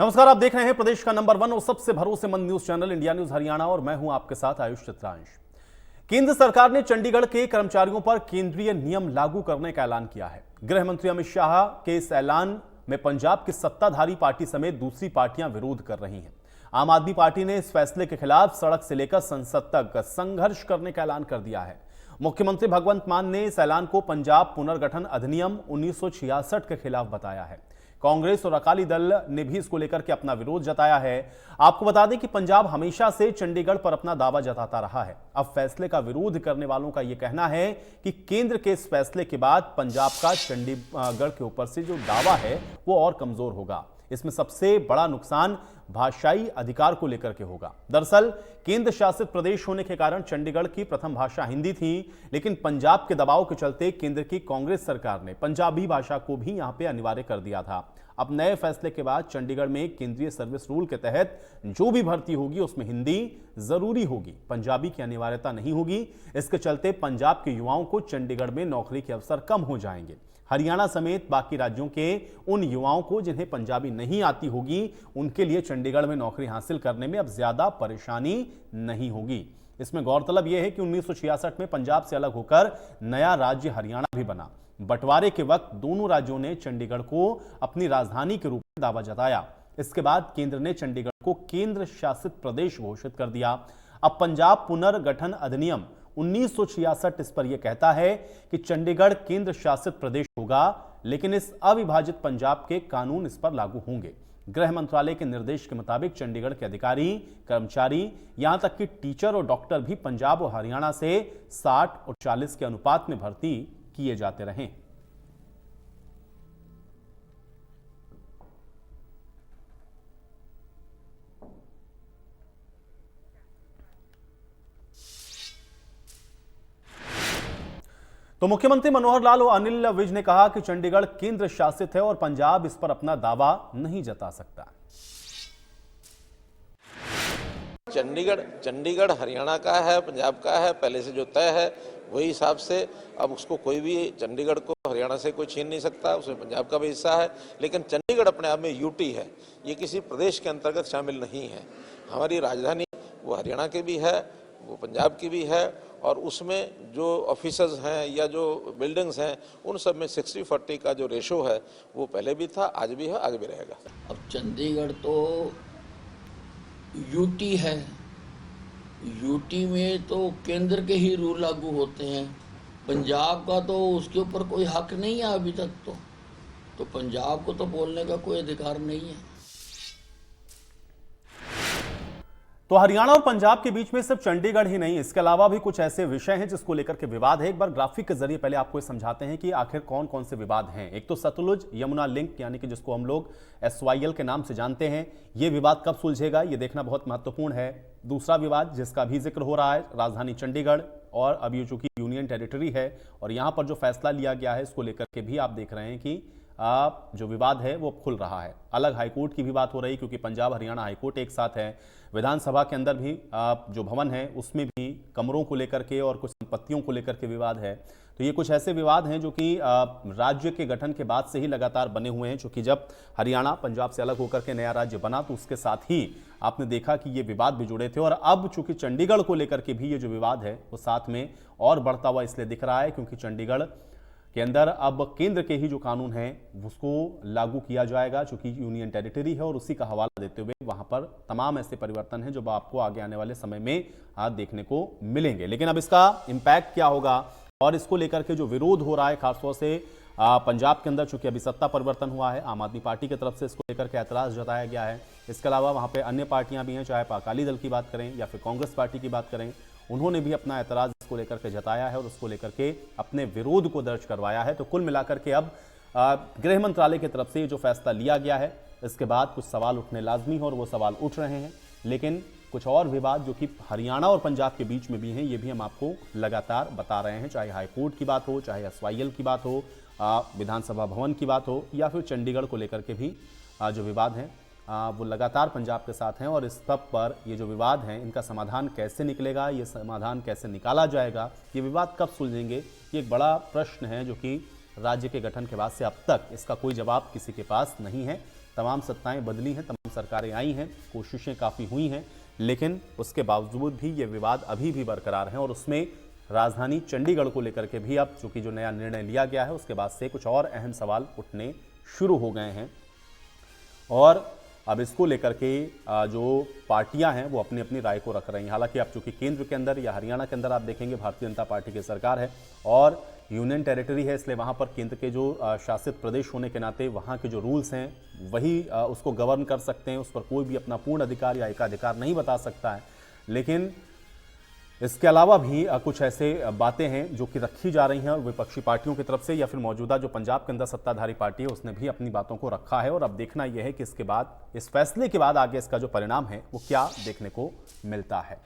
नमस्कार, आप देख रहे हैं प्रदेश का नंबर 1 और सबसे भरोसेमंद news channel India news Haryana और मैं हूं आपके साथ आयुष चित्रांश। केंद्र सरकार ने चंडीगढ़ के कर्मचारियों पर केंद्रीय नियम लागू करने का ऐलान किया है। गृह मंत्री अमित शाह के इस ऐलान में पंजाब की सत्ताधारी पार्टी समेत दूसरी पार्टियां विरोध कर रही हैं। आम आदमी पार्टी ने इस फैसले के खिलाफ सड़क से लेकर संसद तक संघर्ष करने का ऐलान कर दिया है। मुख्यमंत्री भगवंत मान ने इस ऐलान को पंजाब पुनर्गठन अधिनियम 1966 के खिलाफ बताया है। कांग्रेस और अकाली दल ने भी इसको लेकर के अपना विरोध जताया है। आपको बता दें कि पंजाब हमेशा से चंडीगढ़ पर अपना दावा जताता रहा है। अब फैसले का विरोध करने वालों का यह कहना है कि केंद्र के इस फैसले के बाद पंजाब का चंडीगढ़ के ऊपर से जो दावा है वो और कमजोर होगा। इसमें सबसे बड़ा नुकसान भाषाई अधिकार को लेकर के होगा। दरअसल केंद्र शासित प्रदेश होने के कारण चंडीगढ़ की प्रथम भाषा हिंदी थी, लेकिन पंजाब के दबाव के चलते केंद्र की कांग्रेस सरकार ने पंजाबी भाषा को भी यहां पे अनिवार्य कर दिया था। अब नए फैसले के बाद चंडीगढ़ में केंद्रीय सर्विस रूल के तहत जो भी भर्ती होगी उसमें हिंदी जरूरी होगी, पंजाबी की अनिवार्यता नहीं होगी। इसके चलते पंजाब के युवाओं को चंडीगढ़ में नौकरी के अवसर कम हो जाएंगे। हरियाणा समेत बाकी राज्यों के उन युवाओं को जिन्हें पंजाबी नहीं आती होगी, उनके लिए चंडीगढ़ में नौकरी हासिल करने में अब ज्यादा परेशानी नहीं होगी। इसमें गौरतलब यह है कि 1966 में पंजाब से अलग होकर नया राज्य हरियाणा भी बना। बंटवारे के वक्त दोनों राज्यों ने चंडीगढ़ को अपनी राजधानी के रूप में दावा जताया। इसके बाद केंद्र ने चंडीगढ़ को केंद्र शासित प्रदेश घोषित कर दिया। अब पंजाब पुनर्गठन अधिनियम 1966 इस पर यह कहता है कि चंडीगढ़ केंद्र शासित प्रदेश होगा, लेकिन इस अविभाजित पंजाब के कानून इस पर लागू होंगे। गृह मंत्रालय के निर्देश के मुताबिक चंडीगढ़ के अधिकारी, कर्मचारी, यहां तक कि टीचर और डॉक्टर भी पंजाब और हरियाणा से 60 और 40 के अनुपात में भर्ती किए जाते रहे। तो मुख्यमंत्री मनोहर लाल और अनिल विज ने कहा कि चंडीगढ़ केंद्र शासित है और पंजाब इस पर अपना दावा नहीं जता सकता। चंडीगढ़ हरियाणा का है, पंजाब का है, पहले से जो तय है वही हिसाब से अब उसको कोई भी चंडीगढ़ को हरियाणा से कोई छीन नहीं सकता। उसमें पंजाब का भी हिस्सा है, लेकिन चंडीगढ़ अपने आप में यूटी है, ये किसी प्रदेश के अंतर्गत शामिल नहीं है। हमारी राजधानी वो हरियाणा की भी है, वो पंजाब की भी है, और उसमें जो ऑफिसर्स हैं या जो बिल्डिंग्स हैं उन सब में 60-40 का जो रेशो है वो पहले भी था, आज भी है, आगे भी रहेगा। अब चंडीगढ़ तो यूटी है, यूटी में तो केंद्र के ही रूल लागू होते हैं। पंजाब का तो उसके ऊपर कोई हक नहीं है अभी तक, तो पंजाब को तो बोलने का कोई अधिकार नहीं है। तो हरियाणा और पंजाब के बीच में सिर्फ चंडीगढ़ ही नहीं, इसके अलावा भी कुछ ऐसे विषय हैं जिसको लेकर के विवाद है। एक बार ग्राफिक के जरिए पहले आपको समझाते हैं कि आखिर कौन कौन से विवाद हैं। एक तो सतलुज यमुना लिंक, यानी कि जिसको हम लोग SYL के नाम से जानते हैं, यह विवाद कब सुलझेगा ये देखना बहुत महत्वपूर्ण है। दूसरा विवाद जिसका भी जिक्र हो रहा है, राजधानी चंडीगढ़, और अब ये चूंकि यूनियन टेरिटरी है और यहां पर जो फैसला लिया गया है इसको लेकर के भी आप देख रहे हैं कि जो विवाद है वो खुल रहा है। अलग हाईकोर्ट की भी बात हो रही, क्योंकि पंजाब हरियाणा हाईकोर्ट एक साथ है। विधानसभा के अंदर भी जो भवन है उसमें भी कमरों को लेकर के और कुछ संपत्तियों को लेकर के विवाद है। तो ये कुछ ऐसे विवाद हैं जो कि राज्य के गठन के बाद से ही लगातार बने हुए हैं, क्योंकि जब हरियाणा पंजाब से अलग होकर के नया राज्य बना तो उसके साथ ही आपने देखा कि ये विवाद भी जुड़े थे। और अब चूंकि चंडीगढ़ को लेकर के भी ये जो विवाद है वो साथ में और बढ़ता हुआ इसलिए दिख रहा है क्योंकि चंडीगढ़ के अंदर अब केंद्र के ही जो कानून है उसको लागू किया जाएगा, चूंकि यूनियन टेरिटरी है, और उसी का हवाला देते हुए वहां पर तमाम ऐसे परिवर्तन हैं जो आपको आगे आने वाले समय में देखने को मिलेंगे। लेकिन अब इसका इंपैक्ट क्या होगा और इसको लेकर के जो विरोध हो रहा है खासतौर से पंजाब के अंदर, चूंकि अभी सत्ता परिवर्तन हुआ है, आम आदमी पार्टी की तरफ से इसको लेकर के ऐतराज जताया गया है। इसके अलावा वहां पे अन्य पार्टियां भी हैं, चाहे अकाली दल की बात करें या फिर कांग्रेस पार्टी की बात करें, उन्होंने भी अपना ऐतराज इसको लेकर के जताया है और उसको लेकर के अपने विरोध को दर्ज करवाया है। तो कुल मिलाकर के अब गृह मंत्रालय की तरफ से जो फैसला लिया गया है इसके बाद कुछ सवाल उठने लाजमी है और वो सवाल उठ रहे हैं। लेकिन कुछ और विवाद जो कि हरियाणा और पंजाब के बीच में भी हैं, ये भी हम आपको लगातार बता रहे हैं, चाहे हाईकोर्ट की बात हो, चाहे SYL की बात हो, विधानसभा भवन की बात हो, या फिर चंडीगढ़ को लेकर के भी जो विवाद हैं वो लगातार पंजाब के साथ हैं। और इस सब पर ये जो विवाद हैं इनका समाधान कैसे निकलेगा, ये समाधान कैसे निकाला जाएगा, ये विवाद कब सुलझेंगे, ये एक बड़ा प्रश्न है जो कि राज्य के गठन के बाद से अब तक इसका कोई जवाब किसी के पास नहीं है। तमाम सत्ताएं बदली हैं, तमाम सरकारें आई हैं, कोशिशें काफ़ी हुई हैं, लेकिन उसके बावजूद भी ये विवाद अभी भी बरकरार है और उसमें राजधानी चंडीगढ़ को लेकर के भी अब चूंकि जो नया निर्णय लिया गया है उसके बाद से कुछ और अहम सवाल उठने शुरू हो गए हैं और अब इसको लेकर के जो पार्टियां हैं वो अपनी अपनी राय को रख रही हैं। हालांकि अब चूंकि केंद्र के अंदर या हरियाणा के अंदर आप देखेंगे भारतीय जनता पार्टी की सरकार है और यूनियन टेरिटरी है, इसलिए वहां पर केंद्र के जो शासित प्रदेश होने के नाते वहां के जो रूल्स हैं वही उसको गवर्न कर सकते हैं, उस पर कोई भी अपना पूर्ण अधिकार या एकाधिकार नहीं बता सकता है। लेकिन इसके अलावा भी कुछ ऐसे बातें हैं जो कि रखी जा रही हैं और विपक्षी पार्टियों की तरफ से या फिर मौजूदा जो पंजाब के अंदर सत्ताधारी पार्टी है उसने भी अपनी बातों को रखा है और अब देखना यह है कि इसके बाद, इस फैसले के बाद आगे इसका जो परिणाम है वो क्या देखने को मिलता है।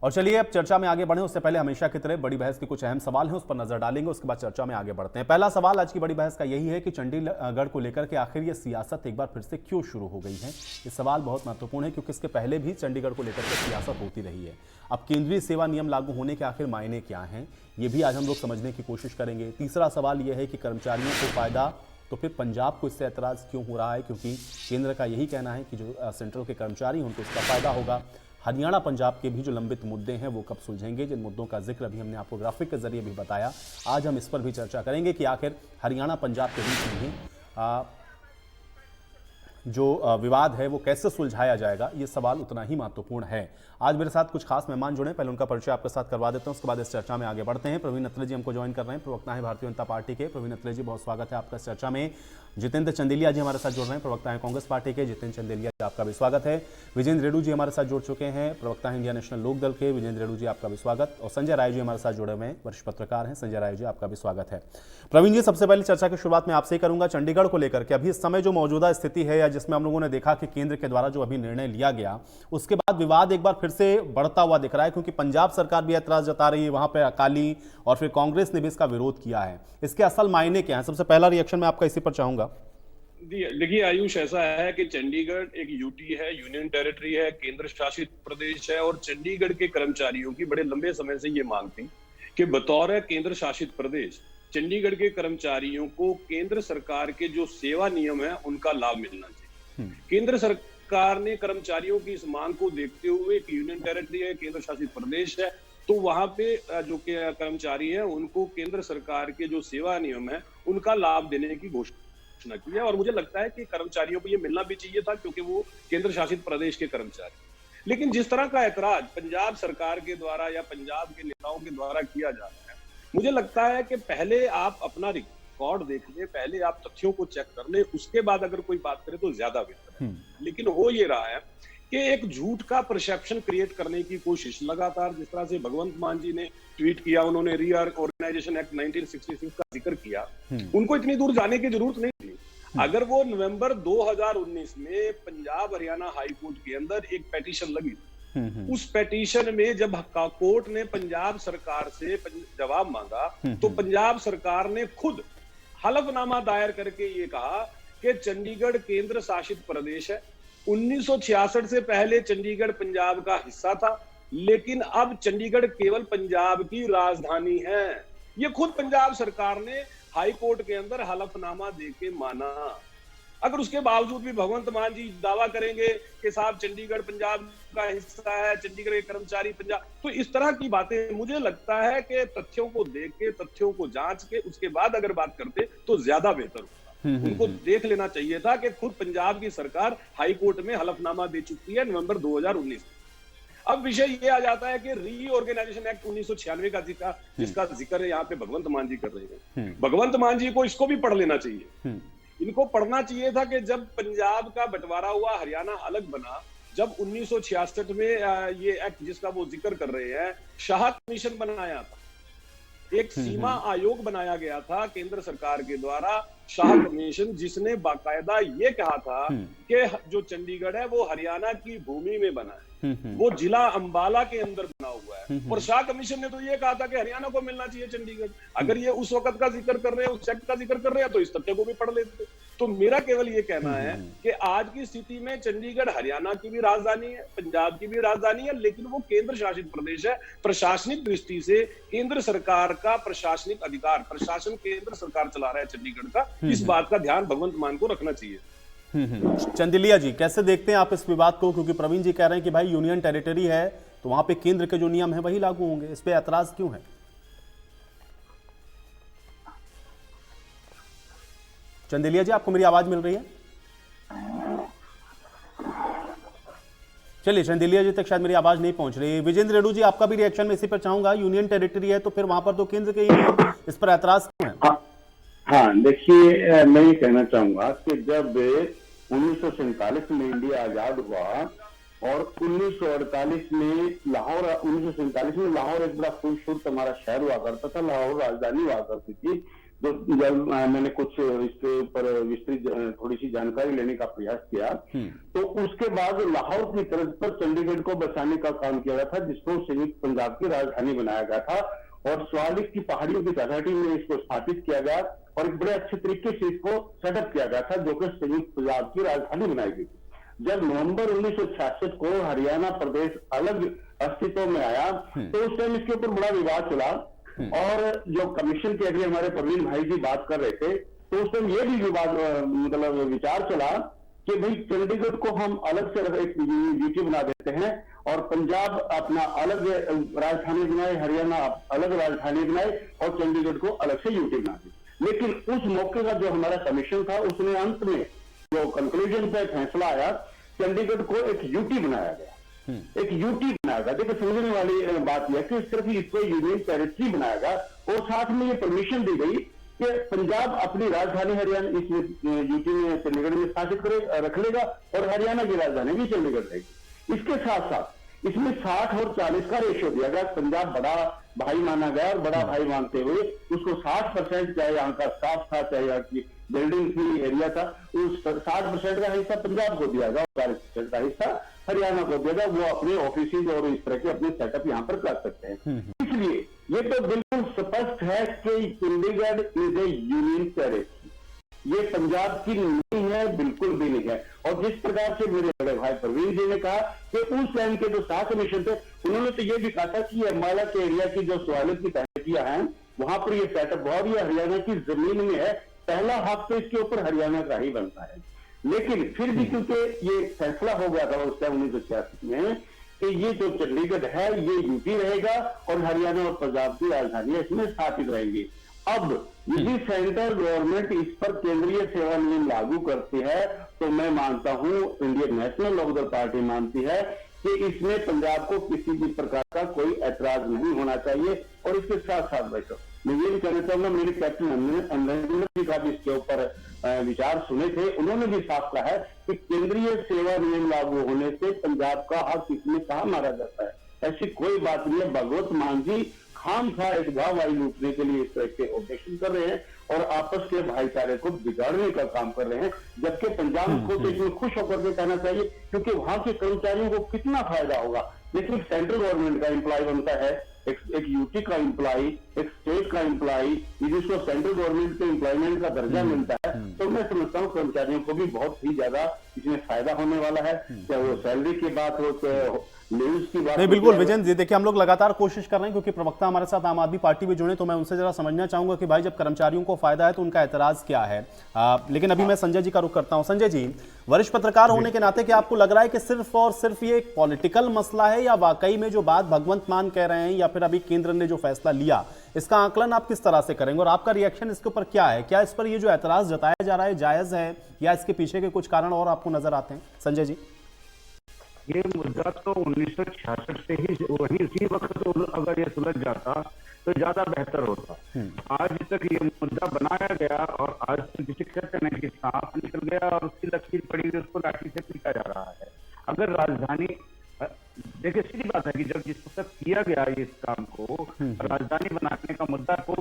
और चलिए अब चर्चा में आगे बढ़ें उससे पहले हमेशा की तरह बड़ी बहस के कुछ अहम सवाल हैं उस पर नजर डालेंगे, उसके बाद चर्चा में आगे बढ़ते हैं। पहला सवाल आज की बड़ी बहस का यही है कि चंडीगढ़ को लेकर के आखिर ये सियासत एक बार फिर से क्यों शुरू हो गई है। ये सवाल बहुत महत्वपूर्ण है क्योंकि इसके पहले भी चंडीगढ़ को लेकर के सियासत होती रही है। अब केंद्रीय सेवा नियम लागू होने के आखिर मायने क्या हैं, ये भी आज हम लोग समझने की कोशिश करेंगे। तीसरा सवाल यह है कि कर्मचारियों को फायदा तो फिर पंजाब को इससे ऐतराज क्यों हो रहा है, क्योंकि केंद्र का यही कहना है कि जो सेंट्रल के कर्मचारी हैं उनको इसका फायदा होगा। हरियाणा पंजाब के भी जो लंबित मुद्दे हैं वो कब सुलझेंगे, जिन मुद्दों का जिक्र अभी हमने आपको ग्राफिक के जरिए भी बताया, आज हम इस पर भी चर्चा करेंगे कि आखिर हरियाणा पंजाब के बीच में ही जो विवाद है वो कैसे सुलझाया जाएगा, ये सवाल उतना ही महत्वपूर्ण है। आज मेरे साथ कुछ खास मेहमान जुड़े, पहले उनका परिचय आपके साथ करवा देता हूं, उसके बाद इस चर्चा में आगे बढ़ते हैं। प्रवीण अत्रे जी हमको ज्वाइन कर रहे हैं, प्रवक्ता हैं भारतीय जनता पार्टी के। प्रवीण अत्रे जी बहुत स्वागत है आपका इस चर्चा में। जितेंद्र चंदेलिया जी हमारे साथ जुड़ रहे हैं, प्रवक्ता हैं कांग्रेस पार्टी के। जितेंद्र चंदेलिया जी आपका भी स्वागत है। विजेंद्र रेड्डी जी हमारे साथ जुड़ चुके हैं, प्रवक्ता हैं इंडिया नेशनल लोक दल के। विजेंद्र रेड्डी जी आपका भी स्वागत। और संजय राय जी हमारे साथ जुड़े हुए हैं, वरिष्ठ पत्रकार हैं। संजय राय जी आपका भी स्वागत है। प्रवीण जी, सबसे पहले चर्चा की शुरुआत में आपसे ही करूंगा चंडीगढ़ को लेकर के। अभी इस समय जो मौजूदा स्थिति है या जिसमें हम लोगों ने देखा कि केंद्र के द्वारा जो अभी निर्णय लिया गया उसके बाद विवाद एक बार फिर से बढ़ता हुआ दिख रहा है, क्योंकि पंजाब सरकार भी ऐतराज जता रही है, वहां पे अकाली और फिर कांग्रेस ने भी इसका विरोध किया है। इसके असल मायने क्या है? सबसे पहला रिएक्शन मैं आपका इसी पर चाहूंगा। देखिए आयुष, ऐसा है कि चंडीगढ़ एक यूटी है, यूनियन टेरिटरी है, केंद्र शासित प्रदेश है और चंडीगढ़ के कर्मचारियों की बड़े लंबे समय से ये मांग थी कि बतौर केंद्र शासित प्रदेश चंडीगढ़ के कर्मचारियों को केंद्र सरकार के जो सेवा नियम है उनका लाभ मिलना चाहिए। केंद्र सरकार ने कर्मचारियों की इस मांग को देखते हुए कि यूनियन टेरिटरी है, केंद्र शासित प्रदेश है, तो वहां पे जो कर्मचारी है उनको केंद्र सरकार के जो सेवा नियम है उनका लाभ देने की घोषणा की है। और मुझे लगता है कि कर्मचारियों को ये मिलना भी चाहिए था क्योंकि वो केंद्र शासित प्रदेश के कर्मचारी। लेकिन जिस तरह का ऐतराज पंजाब सरकार के द्वारा या पंजाब के नेताओं के द्वारा किया जा रहा है, मुझे लगता है कि पहले आप अपना रिकॉर्ड देख ले, पहले आप तथ्यों को चेक कर ले, उसके बाद अगर कोई बात करे तो ज्यादा बेहतर है। लेकिन हो ये रहा है कि एक झूठ का परसेप्शन क्रिएट करने की कोशिश लगातार, जिस तरह से भगवंत मान जी ने ट्वीट किया, उन्होंने रीऑर्गेनाइजेशन एक्ट 1966 का जिक्र किया, उनको इतनी दूर जाने की जरूरत नहीं थी। अगर वो नवंबर 2019 में पंजाब हरियाणा हाई कोर्ट के अंदर एक पेटिशन लगी, उस पेटिशन में जब कोर्ट ने पंजाब सरकार से जवाब मांगा तो पंजाब सरकार ने खुद हलफनामा दायर करके ये कहा कि चंडीगढ़ केंद्र शासित प्रदेश है। 1966 से पहले चंडीगढ़ पंजाब का हिस्सा था, लेकिन अब चंडीगढ़ केवल पंजाब की राजधानी है। ये खुद पंजाब सरकार ने हाई कोर्ट के अंदर हलफनामा देके माना। अगर उसके बावजूद भी भगवंत मान जी दावा करेंगे कि साहब चंडीगढ़ पंजाब का हिस्सा है, चंडीगढ़ के कर्मचारी पंजाब, तो इस तरह की बातें मुझे लगता है कि तथ्यों को देख के, तथ्यों को जांच के उसके बाद अगर बात करते तो ज्यादा बेहतर होता। उनको देख लेना चाहिए था कि खुद पंजाब की सरकार हाई कोर्ट में हलफनामा दे चुकी है नवंबर 2019। अब विषय ये आ जाता है कि रीऑर्गेनाइजेशन एक्ट 1996 का जिसका जिक्र यहाँ पे भगवंत मान जी कर रहे हैं, भगवंत मान जी को इसको भी पढ़ लेना चाहिए। इनको पढ़ना चाहिए था कि जब पंजाब का बंटवारा हुआ, हरियाणा अलग बना, जब 1966 में ये एक्ट जिसका वो जिक्र कर रहे हैं, शाह कमीशन बनाया था, एक सीमा आयोग बनाया गया था केंद्र सरकार के द्वारा, शाह कमीशन, जिसने बाकायदा ये कहा था कि जो चंडीगढ़ है वो हरियाणा की भूमि में बना है, वो जिला अंबाला के अंदर बना हुआ है। और शाह कमीशन ने तो ये कहा था कि हरियाणा को मिलना चाहिए चंडीगढ़। अगर ये उस वक्त का जिक्र कर रहे हैं, उस एक्ट का जिक्र कर रहे हैं, तो इस तथ्य को भी पढ़ लेते। तो मेरा केवल ये कहना है कि आज की स्थिति में चंडीगढ़ हरियाणा की भी राजधानी है, पंजाब की भी राजधानी है, लेकिन वो केंद्र शासित प्रदेश है। प्रशासनिक दृष्टि से केंद्र सरकार का प्रशासनिक अधिकार, प्रशासन केंद्र सरकार चला रहा है चंडीगढ़ का, इस बात का ध्यान भगवंत मान को रखना चाहिए। चंदिलिया जी, कैसे देखते हैं आप इस विवाद को? क्योंकि प्रवीण जी कह रहे हैं कि भाई यूनियन टेरिटरी है तो वहां पे केंद्र के जो नियम है वही लागू होंगे, इस पे ऐतराज क्यों है? चंदिलिया जी, आपको मेरी आवाज मिल रही है? चलिए, चंदिलिया जी तक शायद मेरी आवाज नहीं पहुंच रही। विजेंद्र रेड्डी जी, आपका भी रिएक्शन में इसी पर चाहूंगा। यूनियन टेरिटरी है तो फिर वहां पर तो केंद्र के ही नियम, इस पर ऐतराज क्यों है? हाँ, देखिए, मैं ये कहना चाहूंगा कि जब 1947 में इंडिया आजाद हुआ और 1948 में लाहौर, 1947 में लाहौर एक बड़ा खूबसूरत हमारा शहर हुआ करता था, लाहौर राजधानी हुआ करती थी। तो जब मैंने कुछ इसके ऊपर विस्तृत थोड़ी सी जानकारी लेने का प्रयास किया तो उसके बाद लाहौर की तरफ पर चंडीगढ़ को बसाने का काम किया गया था, जिसको संयुक्त पंजाब की राजधानी बनाया गया था और स्वालिक की पहाड़ियों की तलहटी में इसको स्थापित किया गया और एक बड़े अच्छे तरीके से इसको सेटअप किया गया था, जो कि संयुक्त पंजाब की राजधानी बनाई गई थी। जब नवंबर 1966 को हरियाणा प्रदेश अलग अस्तित्व में आया तो उस टाइम इसके ऊपर बड़ा विवाद चला और जो कमीशन के अगले हमारे प्रवीण भाई जी बात कर रहे थे तो उस टाइम ये भी विवाद, मतलब विचार चला कि भाई चंडीगढ़ को हम अलग से एक यूटी बना देते हैं और पंजाब अपना अलग राजधानी बनाए, हरियाणा अलग राजधानी बनाए और चंडीगढ़ को अलग से यूटी बना दे। लेकिन उस मौके का जो हमारा कमीशन था उसने अंत में जो कंक्लूजन पे फैसला आया, चंडीगढ़ को एक यूटी बनाया गया, एक यूटी बनाया गया। देखिए, समझने वाली बात यह कि सिर्फ इसको यूनियन टेरिटरी बनाया गया और साथ में ये परमिशन दी गई कि पंजाब अपनी राजधानी हरियाणा इस यूटी में चंडीगढ़ में स्थापित रख लेगा और हरियाणा की राजधानी भी चंडीगढ़ रहेगी। इसके साथ साथ इसमें 60 और 40 का रेशियो दिया गया। पंजाब बड़ा भाई माना गया और बड़ा भाई मानते हुए उसको 60%, चाहे यहाँ का स्टाफ था, चाहे यहाँ की बिल्डिंग थी, एरिया था, उस 60% का हिस्सा पंजाब को दिया गया और 40% का हिस्सा हरियाणा को दिया गया। वो अपने ऑफिस और इस तरह के अपने सेटअप यहाँ पर कर सकते हैं। इसलिए ये तो बिल्कुल स्पष्ट है कि Chandigarh is A union territory, ये पंजाब की नहीं है, बिल्कुल भी नहीं है। और जिस प्रकार से मेरे बड़े भाई प्रवीण जी ने कहा कि उस टाइम के जो 7 कमीशन थे उन्होंने तो ये भी कहा था कि अम्बाला के एरिया की जो स्वालिक की तहसीलियां हैं वहां पर ये सेटअप और ये हरियाणा की जमीन में है, पहला हक तो इसके ऊपर हरियाणा का ही बनता है। लेकिन फिर भी क्योंकि ये फैसला हो गया था उस टाइम 1986 में कि ये जो चंडीगढ़ है ये यूटी रहेगा और हरियाणा और पंजाब की राजधानी इसमें स्थापित रहेंगी। अब यदि सेंट्रल गवर्नमेंट इस पर केंद्रीय सेवा नियम लागू करती है तो मैं मानता हूं, इंडियन नेशनल लोकदल पार्टी मानती है कि इसमें पंजाब को किसी भी प्रकार का कोई ऐतराज नहीं होना चाहिए। और इसके साथ साथ बैठो, मैं ये भी कहना चाहूंगा, मेरे कैप्टन अमरिंदर जी का भी इसके ऊपर विचार सुने थे, उन्होंने भी साफ कहा है कि केंद्रीय सेवा नियम लागू होने से पंजाब का हक इसमें कहां मारा जाता है, ऐसी कोई बात नहीं है। भगवत मान जी खाम खा एक गाँव लूटने के लिए इस तरह के ऑब्जेक्शन कर रहे हैं और आपस के भाईचारे को बिगाड़ने का काम कर रहे हैं, जबकि पंजाब को तो इसमें खुश होकर के कहना चाहिए क्योंकि वहां के कर्मचारियों को कितना फायदा होगा। लेकिन सेंट्रल गवर्नमेंट का एम्प्लॉय बनता है, एक यूटी का एम्प्लॉय, एक स्टेट का एम्प्लॉय, जिसको सेंट्रल गवर्नमेंट के एम्प्लॉयमेंट का दर्जा मिलता है, तो मैं समझता हूँ कर्मचारियों को भी बहुत ही ज्यादा इसमें फायदा होने वाला है, चाहे वो सैलरी की बात हो, चाहे न्यूज की बात। नहीं, बिल्कुल विजेंद्र जी, देखिए हम लोग लगातार कोशिश कर रहे हैं क्योंकि प्रवक्ता हमारे साथ आम आदमी पार्टी में जुड़े, तो मैं उनसे जरा समझना चाहूंगा कि भाई जब कर्मचारियों को फायदा है तो उनका ऐतराज क्या है। लेकिन अभी मैं संजय जी का रुख करता हूं। संजय जी, वरिष्ठ पत्रकार होने के नाते क्या आपको लग रहा है कि सिर्फ और सिर्फ ये एक पॉलिटिकल मसला है या वाकई में जो बात भगवंत मान कह रहे हैं या फिर अभी केंद्र ने जो फैसला लिया इसका आकलन आप किस तरह से करेंगे और आपका रिएक्शन इसके ऊपर क्या है? क्या इस पर ये जो ऐतराज जताया जा रहा है जायज है या इसके पीछे के कुछ कारण और आपको नजर आते हैं? संजय जी, ये मुद्दा तो 1966 से ही वही उसी वक्त तो अगर ये सुलझ जाता तो ज्यादा बेहतर होता। आज तक ये मुद्दा बनाया गया और आज तक जिसे कहते हैं कि सांप निकल गया और उसकी लकीर पड़ी हुई उसको लाठी से पीटा जा रहा है। अगर राजधानी, देखिए सीधी बात है कि जब जिस वक्त किया गया इस काम को, राजधानी बनाने का मुद्दा को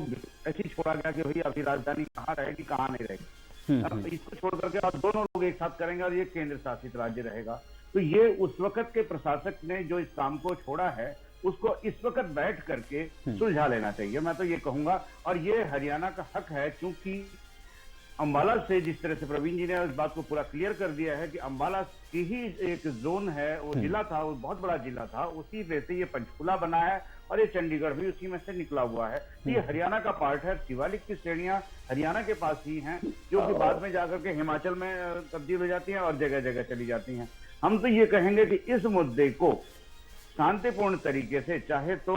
ऐसे ही छोड़ा गया कि भाई अभी राजधानी कहाँ रहेगी कहाँ नहीं रहेगी, इसको छोड़ करके और दोनों लोग एक साथ करेंगे और ये केंद्र शासित राज्य रहेगा। तो ये उस वक्त के प्रशासक ने जो इस काम को छोड़ा है उसको इस वक्त बैठ करके सुलझा लेना चाहिए, मैं तो ये कहूंगा। और ये हरियाणा का हक है, क्योंकि अंबाला से जिस तरह से प्रवीण जी ने इस बात को पूरा क्लियर कर दिया है कि अंबाला की ही एक जोन है, वो जिला था, वो बहुत बड़ा जिला था, उसी वजह से ये पंचकुला बना है और ये चंडीगढ़ भी उसी में से निकला हुआ है। तो ये हरियाणा का पार्ट है। शिवालिक की श्रेणियां हरियाणा के पास ही हैं, जो कि बाद में जाकर के हिमाचल में तब्दील हो जाती हैं और जगह जगह चली जाती हैं। हम तो ये कहेंगे कि इस मुद्दे को शांतिपूर्ण तरीके से, चाहे तो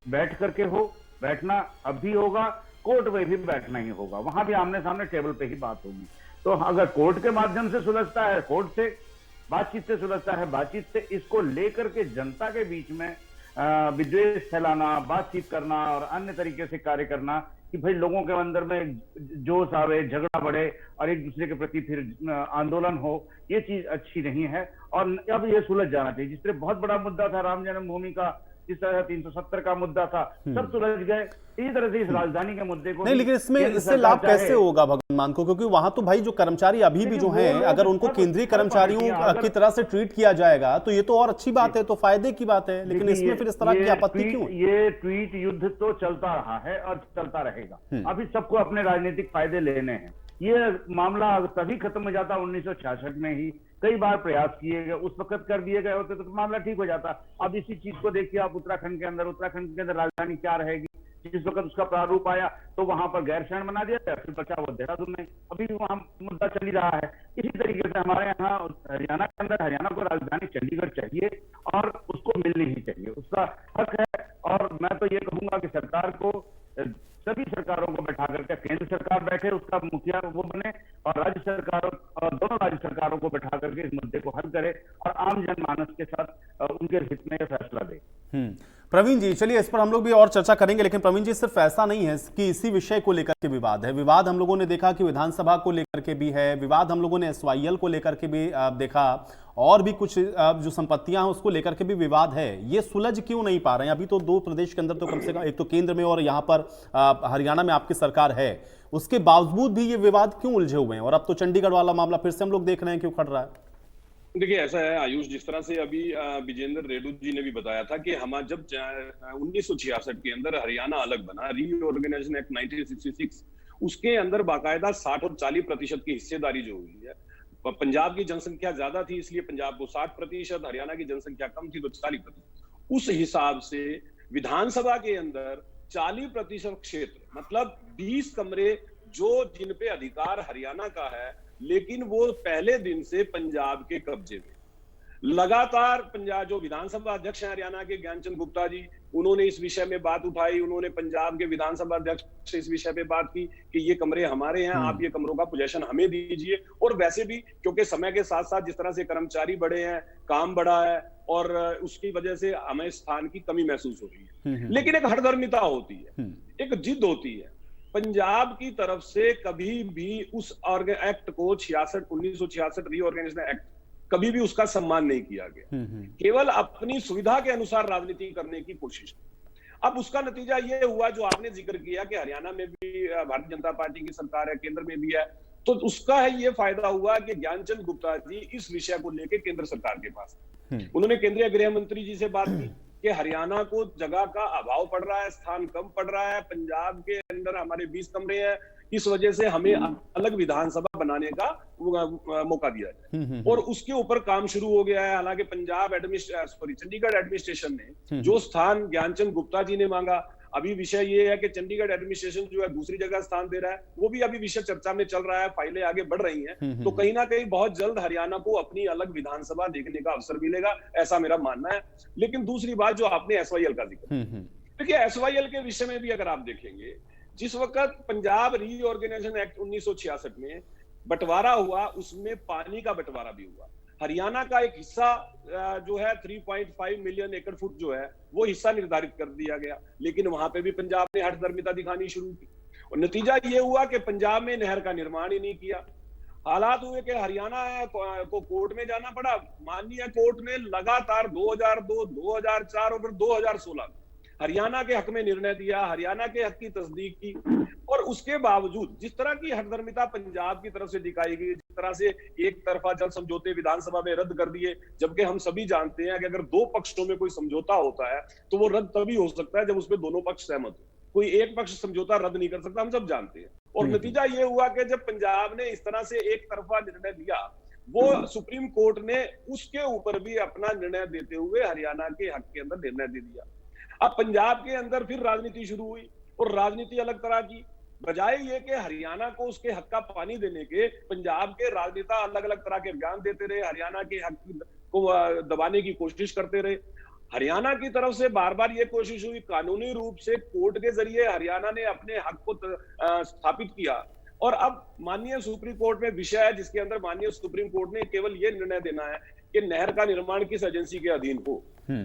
बैठ करके हो, बैठना अब भी होगा, कोर्ट में भी बैठना ही होगा, वहां भी आमने सामने टेबल पे ही बात होगी। तो अगर कोर्ट के माध्यम से सुलझता है, कोर्ट से बातचीत से सुलझता है, बातचीत से, इसको लेकर के जनता के बीच में विद्वेष फैलाना, बातचीत करना और अन्य तरीके से कार्य करना कि भाई लोगों के अंदर में जोश आवे, झगड़ा बढ़े और एक दूसरे के प्रति फिर आंदोलन हो, ये चीज अच्छी नहीं है। और अब ये सुलझ जाना चाहिए। जिस तरह बहुत बड़ा मुद्दा था राम जन्मभूमि का, जिस तरह 370 का मुद्दा था, सब सुलझ गए। इसी तरह से इस राजधानी के मुद्दे को नहीं, लेकिन इसमें इससे लाभ कैसे होगा भगवान मान को? क्योंकि वहां तो भाई जो कर्मचारी अभी भी जो हैं, अगर उनको केंद्रीय कर्मचारियों की तरह से ट्रीट किया जाएगा तो ये तो और अच्छी बात है, तो फायदे की बात है। लेकिन इसमें फिर इस तरह की आपत्ति क्यों? ये ट्वीट युद्ध तो चलता रहा है और चलता रहेगा। अभी सबको अपने राजनीतिक फायदे लेने हैं। ये मामला तभी खत्म हो जाता 1966 में ही। कई बार प्रयास किए गए, उस वक्त कर दिए गए होते तो मामला ठीक हो जाता। अब इसी चीज को देखिए आप उत्तराखंड के अंदर राजधानी क्या रहेगी। जिस वक्त उसका प्रारूप आया तो वहां पर गैरसैंण बना दिया गया, फिर बचा वो देहरादून में, अभी भी वहां मुद्दा चल ही रहा है। इसी तरीके से हमारे यहाँ हरियाणा के अंदर, हरियाणा को राजधानी चंडीगढ़ चाहिए और उसको मिलनी ही चाहिए, उसका हक है। और मैं तो ये कहूंगा कि सरकार को, सभी सरकारों को बैठा करके, केंद्र सरकार बैठे उसका मुखिया वो बने, और राज्य सरकारों और दोनों राज्य सरकारों को बैठा करके इस मुद्दे को हल करे और आम जनमानस के साथ उनके हित में फैसला दे। प्रवीण जी, चलिए इस पर हम लोग भी और चर्चा करेंगे। लेकिन प्रवीण जी, सिर्फ ऐसा नहीं है कि इसी विषय को लेकर के विवाद है। विवाद हम लोगों ने देखा कि विधानसभा को लेकर के भी है, विवाद हम लोगों ने SYL को लेकर के भी देखा, और भी कुछ जो संपत्तियां हैं उसको लेकर के भी विवाद है। ये सुलझ क्यों नहीं पा रहे हैं? अभी तो 2 प्रदेश के अंदर तो कम से कम, एक तो केंद्र में और यहाँ पर हरियाणा में आपकी सरकार है, उसके बावजूद भी ये विवाद क्यों उलझे हुए हैं? और अब तो चंडीगढ़ वाला मामला फिर से हम लोग देख रहे हैं क्यों खड़ रहा है। देखिए, ऐसा है आयुष, जिस तरह से अभी विजेंद्र रेड्डी जी ने भी बताया था कि हम जब 1966 के अंदर हरियाणा अलग बना, रीऑर्गेनाइजेशन एक्ट 1966, उसके अंदर बाकायदा 60 और 40% की हिस्सेदारी जो हुई है। पंजाब की जनसंख्या ज्यादा थी इसलिए पंजाब को 60%, हरियाणा की जनसंख्या कम थी तो 40%। उस हिसाब से विधानसभा के अंदर 40% क्षेत्र, मतलब 20 कमरे जो जिन पे अधिकार हरियाणा का है, लेकिन वो पहले दिन से पंजाब के कब्जे में। लगातार पंजाब जो विधानसभा अध्यक्ष हैं हरियाणा के, ज्ञानचंद गुप्ता जी, उन्होंने इस विषय में बात उठाई। उन्होंने पंजाब के विधानसभा अध्यक्ष से इस विषय पे बात की कि ये कमरे हमारे हैं, आप ये कमरों का पोजेशन हमें दीजिए। और वैसे भी क्योंकि समय के साथ साथ जिस तरह से कर्मचारी बढ़े हैं, काम बढ़ा है, और उसकी वजह से हमें स्थान की कमी महसूस हो रही है। लेकिन एक हठधर्मिता होती है, एक जिद होती है। पंजाब की तरफ से कभी भी उस एक्ट को 1966 रीऑर्गेनाइजेशन एक्ट, कभी भी उसका सम्मान नहीं किया गया। केवल अपनी सुविधा के अनुसार राजनीति करने की कोशिश। अब उसका नतीजा ये हुआ जो आपने जिक्र किया कि हरियाणा में भी भारतीय जनता पार्टी की सरकार है, केंद्र में भी है, तो उसका है ये फायदा हुआ कि ज्ञानचंद गुप्ता जी इस विषय को लेकर केंद्र सरकार के पास, उन्होंने केंद्रीय गृह मंत्री जी से बात की कि हरियाणा को जगह का अभाव पड़ रहा है, स्थान कम पड़ रहा है, पंजाब के अंदर हमारे 20 कमरे हैं, इस वजह से हमें अलग विधानसभा बनाने का मौका दिया जाए। और उसके ऊपर काम शुरू हो गया है। हालांकि चंडीगढ़ एडमिनिस्ट्रेशन ने जो स्थान ज्ञानचंद गुप्ता जी ने मांगा, अभी विषय ये है कि चंडीगढ़ एडमिनिस्ट्रेशन जो है दूसरी जगह स्थान दे रहा है, वो भी अभी विषय चर्चा में चल रहा है, फाइलें आगे बढ़ रही हैं। तो कहीं ना कहीं बहुत जल्द हरियाणा को अपनी अलग विधानसभा देखने का अवसर मिलेगा, ऐसा मेरा मानना है। लेकिन दूसरी बात जो आपने SYL का जिक्र, देखिए SYL के विषय में भी अगर आप देखेंगे, जिस वक्त पंजाब रीऑर्गेनाइजेशन एक्ट 1966 में बंटवारा हुआ, उसमें पानी का बंटवारा भी हुआ। हरियाणा का एक हिस्सा जो है 3.5 मिलियन एकड़ फुट जो है वो हिस्सा निर्धारित कर दिया गया, लेकिन वहां पे भी पंजाब ने हठधर्मिता दिखानी शुरू की और नतीजा ये हुआ कि पंजाब में नहर का निर्माण ही नहीं किया। हालात हुए कि हरियाणा को कोर्ट में जाना पड़ा। माननीय कोर्ट ने लगातार 2002, 2004 और फिर 2016 हरियाणा के हक में निर्णय दिया, हरियाणा के हक की तस्दीक की, और उसके बावजूद जिस तरह की हठधर्मिता पंजाब की तरफ से दिखाई गई, जिस तरह से एक तरफा जल समझौते विधानसभा में रद्द कर दिए, जबकि हम सभी जानते हैं कि अगर 2 पक्षों में कोई समझौता होता है तो वो रद्द तभी हो सकता है जब उसमें दोनों पक्ष सहमत हो। कोई एक पक्ष समझौता रद्द नहीं कर सकता, हम सब जानते हैं। और नतीजा ये हुआ कि जब पंजाब ने इस तरह से एक तरफा निर्णय दिया, वो सुप्रीम कोर्ट ने उसके ऊपर भी अपना निर्णय देते हुए हरियाणा के हक के अंदर निर्णय दे दिया। अब पंजाब के अंदर फिर राजनीति शुरू हुई और राजनीति अलग तरह की, बजाय ये कि हरियाणा को उसके हक का पानी देने के पंजाब के राजनेता अलग अलग तरह के बयान देते रहे, हरियाणा के हक को दबाने की कोशिश करते रहे। हरियाणा की तरफ से बार बार ये कोशिश हुई, कानूनी रूप से कोर्ट के जरिए हरियाणा ने अपने हक को स्थापित किया और अब माननीय सुप्रीम कोर्ट में विषय है जिसके अंदर माननीय सुप्रीम कोर्ट ने केवल ये निर्णय देना है कि नहर का निर्माण किस एजेंसी के अधीन हो।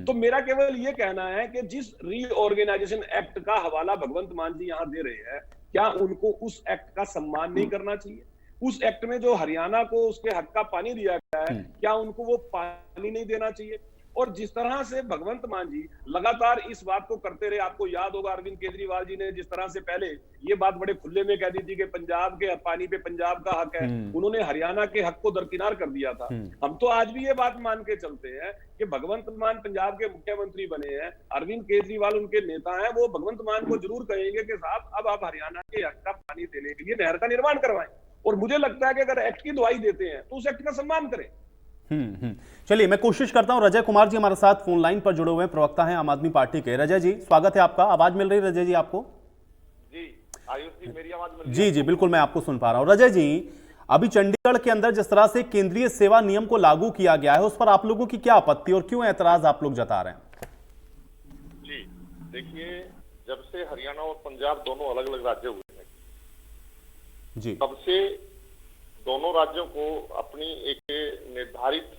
तो मेरा केवल ये कहना है कि जिस रीऑर्गेनाइजेशन एक्ट का हवाला भगवंत मान जी यहाँ दे रहे हैं, क्या उनको उस एक्ट का सम्मान नहीं करना चाहिए? उस एक्ट में जो हरियाणा को उसके हक का पानी दिया गया है, क्या उनको वो पानी नहीं देना चाहिए? और जिस तरह से भगवंत मान जी लगातार इस बात को करते रहे, आपको याद होगा अरविंद केजरीवाल जी ने जिस तरह से पहले ये बात बड़े खुले में कह दी थी कि पंजाब के पानी पे पंजाब का हक है, उन्होंने हरियाणा के हक को दरकिनार कर दिया था। हम तो आज भी ये बात मान के चलते हैं कि भगवंत मान पंजाब के मुख्यमंत्री बने हैं, अरविंद केजरीवाल उनके नेता हैं, वो भगवंत मान को जरूर कहेंगे कि साहब अब आप हरियाणा के हक का पानी देने के लिए नहर का निर्माण करवाएं। और मुझे लगता है कि अगर एक्ट की दुहाई देते हैं तो उस एक्ट का सम्मान करें। चलिए मैं कोशिश करता हूं। रजय कुमार जी हमारे साथ फोन लाइन पर जुड़े हुए हैं, प्रवक्ता हैं आम आदमी पार्टी के। रजय जी स्वागत है आपका। आवाज मिल रही है रजय जी आपको? जी आयुष जी, मेरी आवाज मिल रही है? जी जी बिल्कुल, मैं आपको सुन पा रहा हूं। रजय जी, अभी चंडीगढ़ के अंदर जिस तरह से केंद्रीय सेवा नियम को लागू किया गया है, उस पर आप लोगों की क्या आपत्ति और क्यों ऐतराज आप लोग जता रहे हैं? जी देखिए, जब से हरियाणा और पंजाब दोनों अलग अलग राज्य हुए हैं जी, तब से दोनों राज्यों को अपनी एक निर्धारित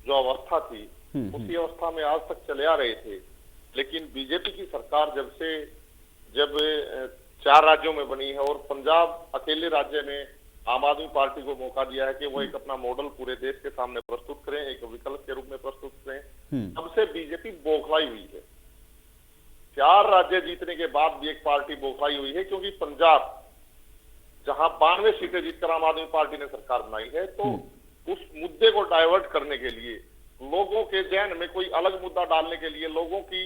जो अवस्था थी उसी अवस्था में आज तक चले आ रहे थे। लेकिन बीजेपी की सरकार जब 4 राज्यों में बनी है और पंजाब अकेले राज्य ने आम आदमी पार्टी को मौका दिया है कि वो एक अपना मॉडल पूरे देश के सामने प्रस्तुत करें, एक विकल्प के रूप में प्रस्तुत करें, तब से बीजेपी बौखलाई हुई है। 4 राज्य जीतने के बाद भी एक पार्टी बौखलाई हुई है, क्योंकि पंजाब जहां 92 सीटें जीतकर आम आदमी पार्टी ने सरकार बनाई है, तो उस मुद्दे को डाइवर्ट करने के लिए, लोगों के जहन में कोई अलग मुद्दा डालने के लिए, लोगों की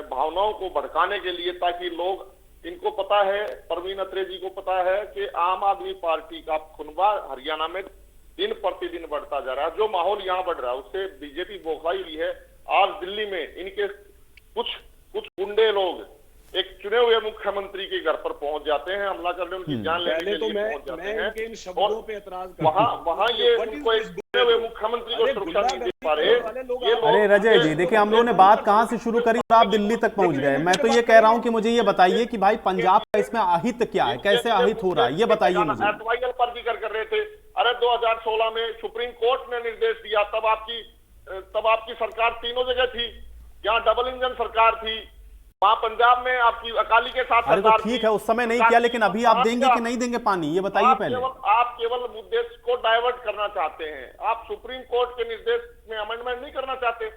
भावनाओं को भड़काने के लिए, ताकि लोग, इनको पता है, परवीन अत्रे जी को पता है कि आम आदमी पार्टी का खुनबा हरियाणा में दिन प्रतिदिन बढ़ता जा रहा है। जो माहौल यहाँ बढ़ रहा है उससे बीजेपी बौखलाई हुई है। आज दिल्ली में इनके कुछ गुंडे लोग एक चुने हुए मुख्यमंत्री के घर पर पहुंच जाते हैं, हमला करने, उनकी जान लेने के लिए पहुंच जाते हैं। और वहां ये उनको एक चुने हुए मुख्यमंत्री को सुरक्षा नहीं दे पा रहे। अरे रजय जी देखिए, हम लोगों ने बात कहां से शुरू करी और आप दिल्ली तक पहुंच गए। मैं तो ये कह रहा हूं कि मुझे ये बताइए कि भाई पंजाब का इसमें अहित क्या है, कैसे अहित हो रहा है, ये बताइए मुझे। एफआईएल पर जिक्र कर रहे थे। अरे 2016 में सुप्रीम कोर्ट ने निर्देश दिया, तब आपकी सरकार तीनों जगह थी, यहाँ डबल इंजन सरकार थी, वहां पंजाब में आपकी अकाली के साथ अरे तो ठीक है, उस समय नहीं किया, लेकिन अभी आप देंगे कि नहीं देंगे पानी, ये बताइए पहले। आप केवल मुद्दे को डाइवर्ट करना चाहते हैं, आप सुप्रीम कोर्ट के निर्देश में अमेंडमेंट नहीं करना चाहते।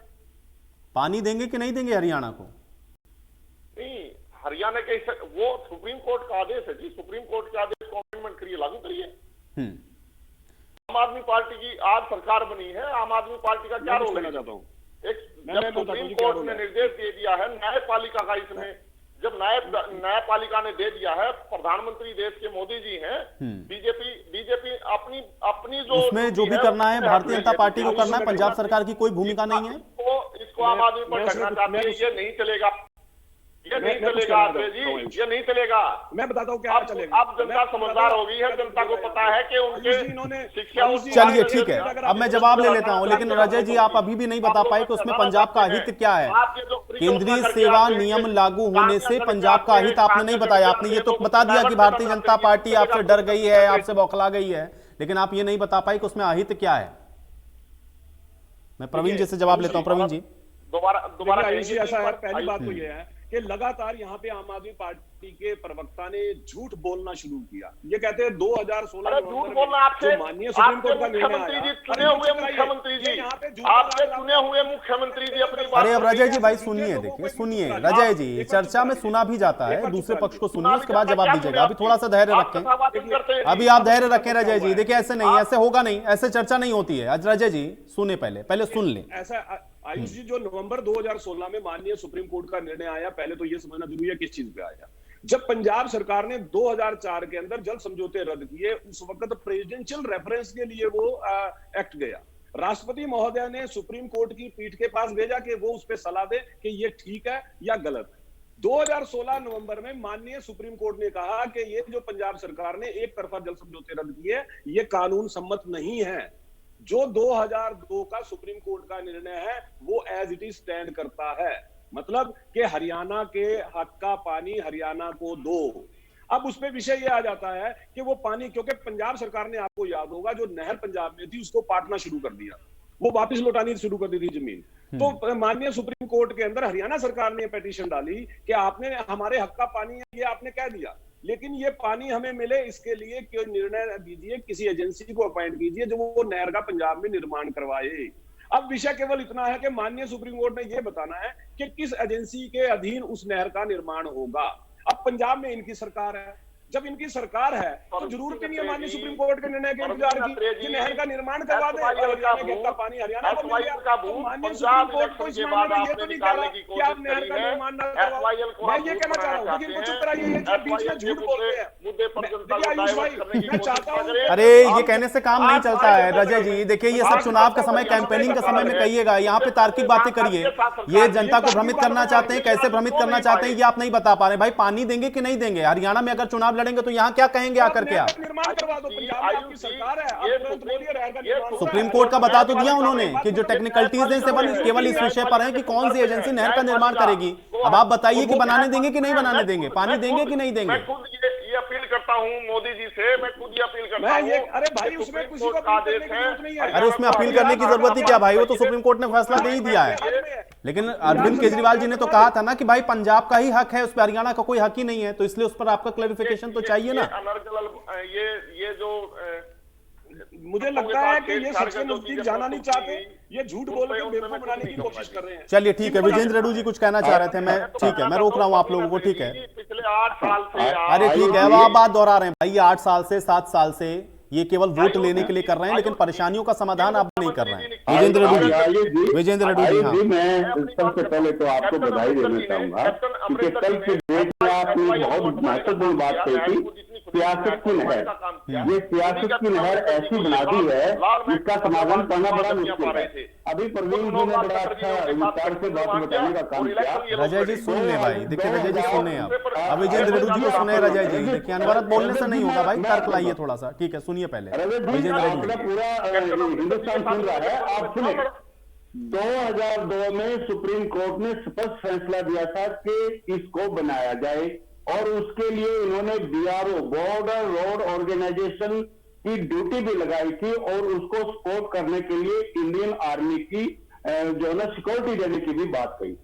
पानी देंगे कि नहीं देंगे हरियाणा को? नहीं, हरियाणा के वो सुप्रीम कोर्ट का आदेश है जी, सुप्रीम कोर्ट के आदेश को अमेंडमेंट करिए, लागू करिए। आम आदमी पार्टी की आज सरकार बनी है, आम आदमी पार्टी का क्या रोल है? जब सुप्रीम कोर्ट ने निर्देश दे दिया है न्यायपालिका का, इसमें जब न्यायपालिका ने दे दिया है, प्रधानमंत्री देश के मोदी जी हैं, बीजेपी अपनी जो उसमें जो भी करना है भारतीय जनता पार्टी को करना है, पंजाब सरकार की कोई भूमिका नहीं है। इसको आम आदमी पर ढकना चाहते हैं, ये नहीं चलेगा, ये नहीं चलेगा जी, ये नहीं चलेगा। मैं बताता हूँ क्या चलेगा। अब जनता समझदार हो गई है, जनता को पता है कि उनके शिक्षा। चलिए ठीक है, अब मैं जवाब ले लेता हूं, लेकिन रजय जी आप अभी भी नहीं बता पाए कि उसमें पंजाब का हित क्या है। केंद्रीय सेवा नियम लागू होने से पंजाब का हित आपने नहीं बताया। आपने ये तो बता दिया कि भारतीय जनता पार्टी आपसे डर गई है, आपसे बौखला गई है, लेकिन आप ये नहीं बता पाए कि उसमें अहित क्या है। मैं प्रवीण जी से जवाब लेता हूं। प्रवीण जी दोबारा ऐसा है, पहली बात तो ये है कि लगातार यहाँ पे आम आदमी पार्टी के प्रवक्ता ने झूठ बोलना शुरू किया। ये कहते हैं 2016 झूठ बोलना आपसे, माननीय सुप्रीम कोर्ट का मुख्यमंत्री जी, चुने हुए मुख्यमंत्री जी, आपसे चुने हुए मुख्यमंत्री जी अपनी बात। अरे अब रजय जी भाई सुनिए, देखिए सुनिए रजय जी, चर्चा में सुना भी जाता है, दूसरे पक्ष को सुनिए, उसके बाद जवाब दीजिएगा। अभी थोड़ा सा धैर्य रखें, अभी आप धैर्य रखें रजय जी। देखिए ऐसे नहीं, ऐसे होगा नहीं, ऐसे चर्चा नहीं होती है। आज रजय जी सुने, पहले सुन लें। ऐसा आयुष जी, जो नवंबर 2016 में माननीय सुप्रीम कोर्ट का निर्णय आया, पहले तो यह समझना जरूरी है किस चीज पे आया। जब पंजाब सरकार ने 2004 के अंदर जल समझौते रद्द किए, उस वक्त प्रेसिडेंशियल रेफरेंस के लिए वो एक्ट गया। राष्ट्रपति महोदय ने सुप्रीम कोर्ट की पीठ के पास भेजा कि वो उस पर सलाह दे कि ये ठीक है या गलत है। 2016 नवंबर में माननीय सुप्रीम कोर्ट ने कहा कि ये जो पंजाब सरकार ने एक तरफा जल समझौते रद्द किए, ये कानून सम्मत नहीं है। जो 2002 का सुप्रीम कोर्ट का निर्णय है वो एज इट इज स्टैंड करता है, मतलब कि हरियाणा के हक का पानी हरियाणा को दो। अब उस पे विषय ये आ जाता है कि वो पानी, क्योंकि पंजाब सरकार ने, आपको याद होगा, जो नहर पंजाब में थी उसको पाटना शुरू कर दिया, वो वापस लौटानी शुरू कर दी थी जमीन। तो माननीय सुप्रीम कोर्ट के अंदर हरियाणा सरकार ने पिटीशन डाली कि आपने हमारे हक का पानी है ये आपने कह दिया, लेकिन ये पानी हमें मिले इसके लिए कोई निर्णय दीजिए, किसी एजेंसी को अपॉइंट कीजिए जो वो नहर का पंजाब में निर्माण करवाए। अब विषय केवल इतना है कि माननीय सुप्रीम कोर्ट ने ये बताना है कि किस एजेंसी के अधीन उस नहर का निर्माण होगा। अब पंजाब में इनकी सरकार है, जब इनकी सरकार है तो जरूरत नहीं है माननीय सुप्रीम कोर्ट के निर्णय के इंतजार की कि नहर का निर्माण करवा दे, का पानी हरियाणा को मिल गया। तो माननीय सुप्रीम कोर्ट को इस मामले में ये तो नहीं कह रहा कि आप नहर का निर्माण न करवाओ। मैं ये कहना चाह रहा हूँ, लेकिन चुप कराइए, ये बीच में झूठ बोलते हैं। आयुष भाई, मैं चाहता हूँ, अरे ये कहने से काम नहीं चलता है रजय जी। देखिए ये सब चुनाव का समय, कैंपेनिंग का समय में कहिएगा, यहाँ पे तार्किक बातें करिए। ये जनता को भ्रमित करना चाहते हैं, कैसे भ्रमित करना चाहते हैं ये आप नहीं बता पा रहे। भाई पानी देंगे कि नहीं देंगे? हरियाणा में अगर चुनाव लड़ेंगे तो यहाँ क्या कहेंगे आकर के आप? निर्माण करवा दो, पंजाब में आपकी सरकार है, सुप्रीम कोर्ट का बता तो दिया उन्होंने कि जो टेक्निकलिटीज हैं केवल इस विषय पर है कि कौन सी एजेंसी नहर का निर्माण करेगी। अब आप बताइए कि बनाने देंगे कि नहीं बनाने देंगे, पानी देंगे कि नहीं देंगे? ये अपील करता हूं मोदी जी से, मैं खुद ये अपील करता हूं। अरे भाई उसमें किसी को आदेश है, अरे उसमें अपील करने की जरूरत ही क्या भाई, वो तो सुप्रीम कोर्ट ने फैसला दे ही दिया है। लेकिन अरविंद केजरीवाल जी ने तो कहा था ना कि भाई पंजाब का ही हक है, उस पर हरियाणा का कोई हक ही नहीं है, तो इसलिए उस पर आपका क्लैरिफिकेशन तो चाहिए ना। ये जो मुझे लगता है कि ये सबसे नजदीक जाना नहीं चाहते, ये झूठ बोल के बेवकूफ बनाने की कोशिश कर रहे हैं। चलिए ठीक है, विजेंद्र रेड्डी जी कुछ कहना चाह रहे थे, मैं ठीक है मैं रोक रहा हूँ आप लोगों को, ठीक है। पिछले 8 साल से, अरे ठीक है, अब आप बात दोहरा रहे हैं भाई, 8 साल से 7 साल से ये केवल वोट लेने के लिए कर रहे हैं, लेकिन परेशानियों का समाधान आप नहीं कर रहे हैं। विजेंद्र रेड्डी जी, हाँ। मैं सबसे पहले तो आपको बधाई देना चाहूंगा क्योंकि कल के डेट में आपने बहुत महत्वपूर्ण बात कही थी, सियासत की नहर। ये सियासत की नहर ऐसी बना दी है जिसका समाधान करना बड़ा मुश्किल है। अभी प्रवीण जी ने बड़ा अच्छा विस्तार से बात बताने का काम किया। रजय जी सुन ले भाई, देखिए रजय जी सुने आप, अब विजेंद्र रेड्डी जी को सुने रजय जी। देखिए अनवरत बोलने से नहीं होगा भाई, तर्क लाइए थोड़ा सा, ठीक है सुनिए पहले विजेंद्र रेड्डी जी। पूरा हिंदुस्तान सुन रहा है, आप सुने। 2002 में सुप्रीम कोर्ट ने स्पष्ट फैसला दिया था कि इसको बनाया जाए और उसके लिए इन्होंने BRO, बॉर्डर रोड ऑर्गेनाइजेशन की ड्यूटी भी लगाई थी और उसको सपोर्ट करने के लिए इंडियन आर्मी की जो है ना सिक्योरिटी देने की भी बात कही।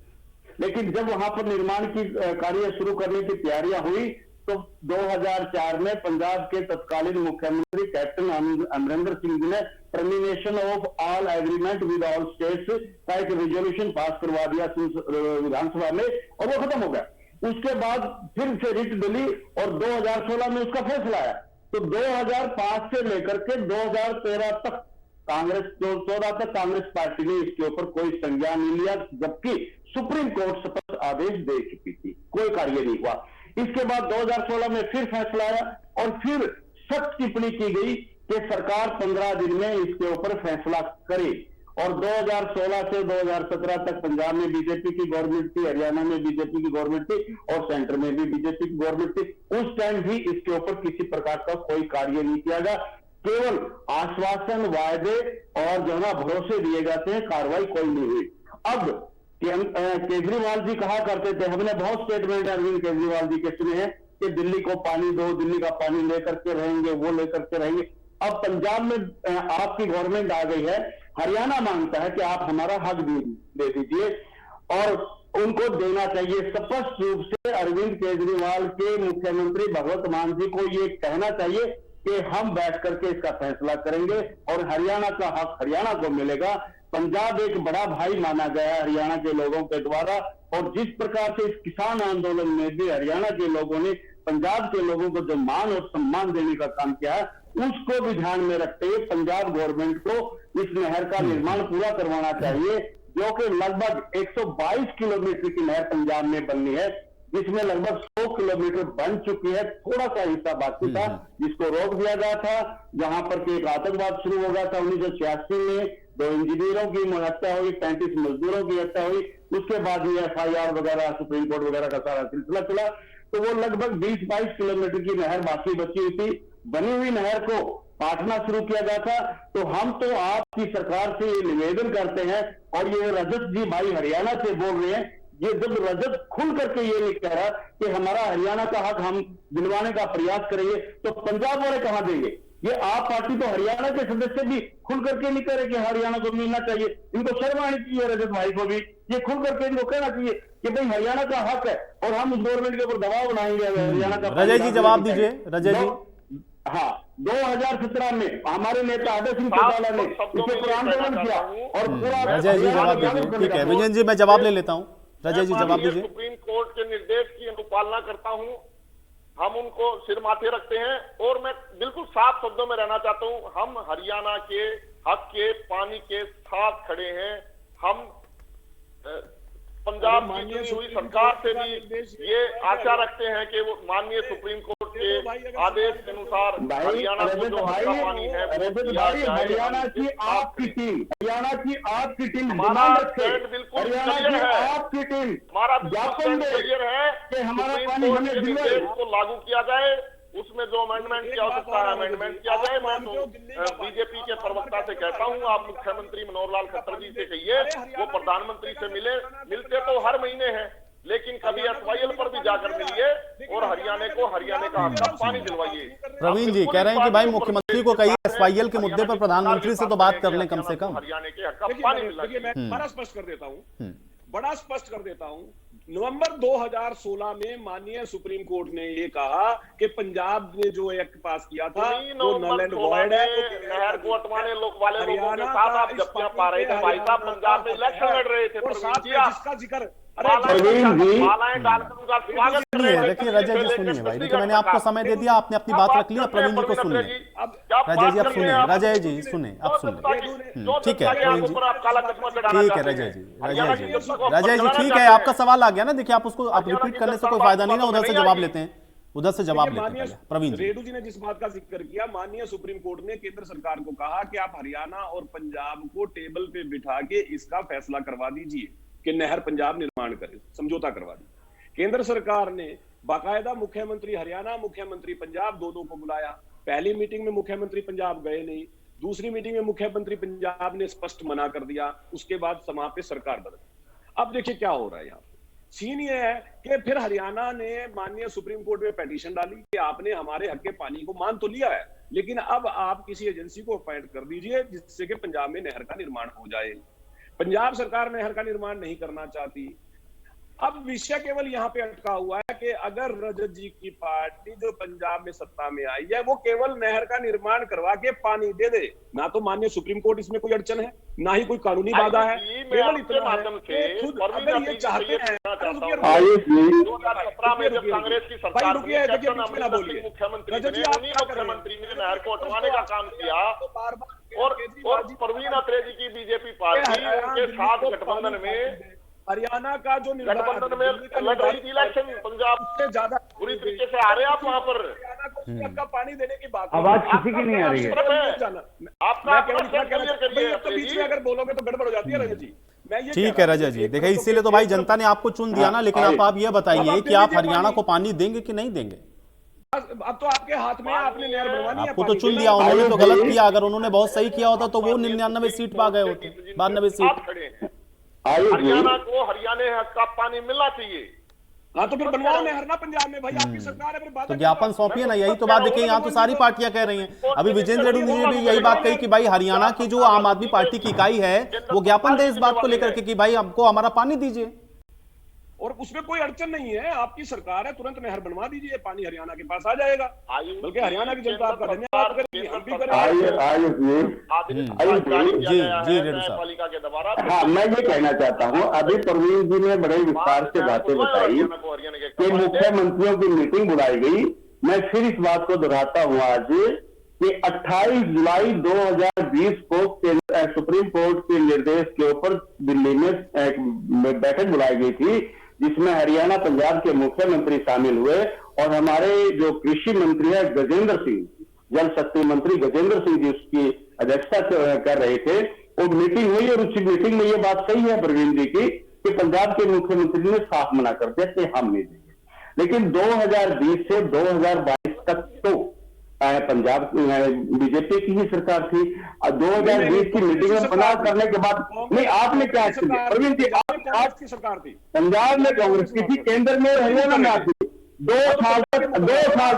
लेकिन जब वहां पर निर्माण की कार्य शुरू करने की तैयारियां हुई तो 2004 में पंजाब के तत्कालीन मुख्यमंत्री कैप्टन अमरिंदर सिंह जी ने termination of all agreement with all states का एक रेजोल्यूशन पास करवा दिया विधानसभा में और वो खत्म हो गया। उसके बाद फिर से रिट डली और 2016 में उसका फैसला आया। तो 2005 से लेकर के 2013 तक कांग्रेस 14 तक कांग्रेस पार्टी ने इसके ऊपर कोई संज्ञान नहीं लिया, जबकि सुप्रीम कोर्ट स्पष्ट आदेश दे चुकी थी, कोई कार्य नहीं हुआ। इसके बाद 2016 में फिर फैसला आया और फिर सख्त टिप्पणी की गई कि सरकार 15 दिन में इसके ऊपर फैसला करे। और 2016 से 2017 तक पंजाब में बीजेपी की गवर्नमेंट थी, हरियाणा में बीजेपी की गवर्नमेंट थी और सेंटर में भी बीजेपी की गवर्नमेंट थी। उस टाइम भी इसके ऊपर किसी प्रकार का कोई कार्य नहीं किया गया, केवल आश्वासन, वायदे और जो ना भरोसे दिए जाते हैं, कार्रवाई कोई नहीं हुई। अब केजरीवाल जी कहा करते थे, हमने बहुत स्टेटमेंट अरविंद केजरीवाल जी के सुने हैं कि दिल्ली को पानी दो, दिल्ली का पानी लेकर के रहेंगे, वो लेकर के रहेंगे। अब पंजाब में आपकी गवर्नमेंट आ गई है, हरियाणा मांगता है कि आप हमारा हक दे दीजिए और उनको देना चाहिए। स्पष्ट रूप से अरविंद केजरीवाल के मुख्यमंत्री भगवंत मान जी को ये कहना चाहिए कि हम बैठ करके इसका फैसला करेंगे और हरियाणा का हक हरियाणा को मिलेगा। पंजाब एक बड़ा भाई माना गया है हरियाणा के लोगों के द्वारा और जिस प्रकार से इस किसान आंदोलन में भी हरियाणा के लोगों ने पंजाब के लोगों को जो मान और सम्मान देने का काम किया है, उसको भी ध्यान में रखते हुए पंजाब गवर्नमेंट को इस नहर का निर्माण पूरा करवाना चाहिए, जो कि लगभग 122 किलोमीटर की नहर पंजाब में बननी है, जिसमें लगभग 100 किलोमीटर बन चुकी है। थोड़ा सा हिस्सा बाकी था जिसको रोक दिया गया था, जहां पर कि एक आतंकवाद शुरू हो गया था 1986 में। 2 इंजीनियरों की हत्या हुई, 35 मजदूरों की हत्या हुई, उसके बाद ये FIR वगैरह, सुप्रीम कोर्ट वगैरह का सारा सिलसिला चला। तो वो लगभग 20-22 किलोमीटर की नहर बाकी बची हुई थी। बनी हुई नहर को काटना शुरू किया गया था। तो हम तो आपकी सरकार से ये निवेदन करते हैं, और ये रजत जी भाई हरियाणा से बोल रहे हैं, ये जब रजत खुल करके ये नहीं कह रहा कि हमारा हरियाणा का हक हम दिलवाने का प्रयास करेंगे, तो पंजाब वाले कहां देंगे? ये आप पार्टी तो हरियाणा के सदस्य भी खुल करके नहीं कह रहे कि हरियाणा को मिलना चाहिए। इनको शर्म आनी चाहिए, रजत भाई को भी ये खुल करके इनको कहना चाहिए कि भाई हरियाणा का हक है और हम उस गवर्नमेंट के ऊपर दबाव बनाएंगे हरियाणा का। रजय जी जवाब दीजिए। रजय जी, हाँ, 2017 में हमारे नेता अजय सिंह चौटाला ने इसे पर आंदोलन किया और पूरा। रजय जी जवाब दीजिए। ठीक है विजय जी, मैं जवाब ले लेता हूँ। रजय जी जवाब दीजिए। सुप्रीम कोर्ट के निर्देश की अनुपालना करता हूं, हम उनको सिर माथे रखते हैं, और मैं बिल्कुल साफ शब्दों में रहना चाहता हूं, हम हरियाणा के हक के पानी के साथ खड़े हैं। हम पंजाब की चुनी हुई सरकार से भी ये आशा रखते हैं कि वो माननीय सुप्रीम कोर्ट के आदेश के अनुसार हरियाणा को जो हक का पानी है हरियाणा की आपकी टीम, हरियाणा की आपकी टीम हमारा स्टैंड बिल्कुल क्लियर है। आपकी टीम हमारा बिल्कुल क्लियर है कि हमारा सुप्रीम पानी कोर्ट हमें के दिलवाए। निर्देश को लागू किया जाए, उसमें जो अमेंडमेंट की आवश्यकता है अमेंडमेंट किया जाए। मैं तो बीजेपी के प्रवक्ता से कहता हूं, आप मुख्यमंत्री मनोहर लाल खट्टर जी से कहिए वो प्रधानमंत्री से मिलते तो हर महीने हैं, लेकिन कभी SYL पर भी जाकर मिलिए और हरियाणा को हरियाणा का हक का पानी दिलवाइए। प्रवीण जी कह रहे हैं कि भाई मुख्यमंत्री को कहिए SYL के मुद्दे पर प्रधानमंत्री से तो बात कर लें कम से कम। हरियाणा के हक का पानी मिलना चाहिए। मैं बड़ा स्पष्ट कर देता हूं, बड़ा स्पष्ट कर देता हूं। नवंबर 2016 में माननीय सुप्रीम कोर्ट ने ये कहा कि पंजाब ने जो एक्ट पास किया था वो नल एंड वॉइड है। नहर को हटवाने वाले लोगों के साथ आप जब्तियां पा रहे थे भाई साहब, पंजाब में इलेक्शन लड़ रहे थे। और साथ में जिसका जिक्र प्रवीण जी सुनिए, देखिए रजय जी सुनिए भाई, देखिए मैंने आपको समय दे दिया, आपने अपनी बात रख ली। अब प्रवीण जी को सुनिए। रजय जी अब सुनिए, रजय जी सुनिए, अब सुनिए। ठीक है प्रवीण जी, ठीक है रजय जी, रजय जी ठीक है, आपका सवाल आ गया ना। देखिए आप उसको आप रिपीट करने से कोई फायदा नहीं ना, उधर से जवाब लेते हैं, उधर से जवाब लेते हैं। प्रवीण जी, रेड्डू जी ने जिस बात का जिक्र किया, माननीय सुप्रीम कोर्ट ने केंद्र सरकार को कहा कि आप हरियाणा और पंजाब को टेबल पे बिठा के इसका फैसला करवा दीजिए कि नहर पंजाब निर्माण करे, समझौता करवा दी। केंद्र सरकार ने बाकायदा मुख्यमंत्री हरियाणा, मुख्यमंत्री पंजाब दोनों को बुलाया। पहली मीटिंग में मुख्यमंत्री पंजाब गए नहीं, दूसरी मीटिंग में मुख्यमंत्री पंजाब ने स्पष्ट मना कर दिया। उसके बाद समा पे सरकार बदल। अब देखिए क्या हो रहा है यहाँ पे। सीन ये है कि फिर हरियाणा ने माननीय सुप्रीम कोर्ट में पिटीशन डाली कि आपने हमारे हक के पानी को मान तो लिया है, लेकिन अब आप किसी एजेंसी को अपॉइंट कर दीजिए जिससे कि पंजाब में नहर का निर्माण हो जाए। पंजाब सरकार नहर का निर्माण नहीं करना चाहती। अब विषय केवल यहाँ पे अटका हुआ है कि अगर रजत जी की पार्टी जो पंजाब में सत्ता में आई है वो केवल नहर का निर्माण करवा के पानी दे दे, ना तो माननीय सुप्रीम कोर्ट इसमें कोई अड़चन है, ना ही कोई कानूनी बाधा है। केवल इतना है कि खुद अगर ये चाहते हैं, 2017 में जब कांग्रेस की सरकार मुख्यमंत्री ने नहर को हटवाने का काम किया और प्रवीण अत्रे जी की बीजेपी पार्टी उनके साथ गठबंधन में हरियाणा का जो गठबंधन में लड़ रही थी इलेक्शन, पंजाब से ज्यादा पूरी तरीके से आ रहे हैं आप वहां पर। हरियाणा को पानी देने की बात आवाज किसी की नहीं आ रही है। आपका बीच में अगर बोलोगे तो गड़बड़ हो जाती है रजत जी। ठीक है रजत जी, देखिए इसीलिए तो भाई जनता ने आपको चुन दिया ना, लेकिन आप ये बताइए कि आप हरियाणा को पानी देंगे कि नहीं देंगे? अब तो आपके हाथ में है, आपने नहर बनवानी है। आपको तो चुन दिया, उन्होंने तो गलत किया। अगर उन्होंने बहुत सही किया होता तो वो 99 सीट पा गए होते, 92 सीट। हरियाणा को हरियाणा हक का पानी मिलना चाहिए। हाँ तो फिर बनवाओ नहर ना पंजाब में, भाई आपकी सरकार है, फिर बात तो ज्ञापन सौंपिए ना। यही तो बात देखिए, यहाँ तो सारी पार्टियां कह रही हैं। अभी विजेंद्र रेड्डी जी ने भी यही बात कही कि भाई हरियाणा की जो आम आदमी पार्टी की इकाई है वो ज्ञापन दे इस बात को लेकर के कि भाई हमको हमारा पानी दीजिए। और उसमें कोई अड़चन नहीं है, आपकी सरकार है, तुरंत नहर बनवा दीजिए, पानी हरियाणा के पास आ जाएगा। बल्कि हरियाणा की जनता आपका धन्यवाद करेगी, हम भी करेंगे। हाँ, मैं ये कहना चाहता हूँ, अभी प्रवीण जी ने बड़े विस्तार से बातें बताई कि मुख्यमंत्रियों की मीटिंग बुलाई गई। मैं फिर इस बात को दोहराता हूँ आज कि 28 जुलाई 2020 को सुप्रीम कोर्ट के निर्देश के ऊपर दिल्ली में बैठक बुलाई गई थी, जिसमें हरियाणा पंजाब के मुख्यमंत्री शामिल हुए और हमारे जो कृषि मंत्री है गजेंद्र सिंह, जल शक्ति मंत्री गजेंद्र सिंह जी उसकी अध्यक्षता कर रहे थे। वो मीटिंग हुई और उसी मीटिंग में ये बात सही है प्रवीण जी की कि पंजाब के मुख्यमंत्री ने साफ मना कर दिया कि हम नहीं देंगे। लेकिन 2020 से 2022 तक तो पंजाब बीजेपी की ही सरकार थी। 2020 की मीटिंग में मना करने के बाद नहीं, आपने क्या किया प्रवीण जी? आपकी सरकार थी, पंजाब में कांग्रेस की थी, केंद्र में और हरियाणा में आपकी 2 साल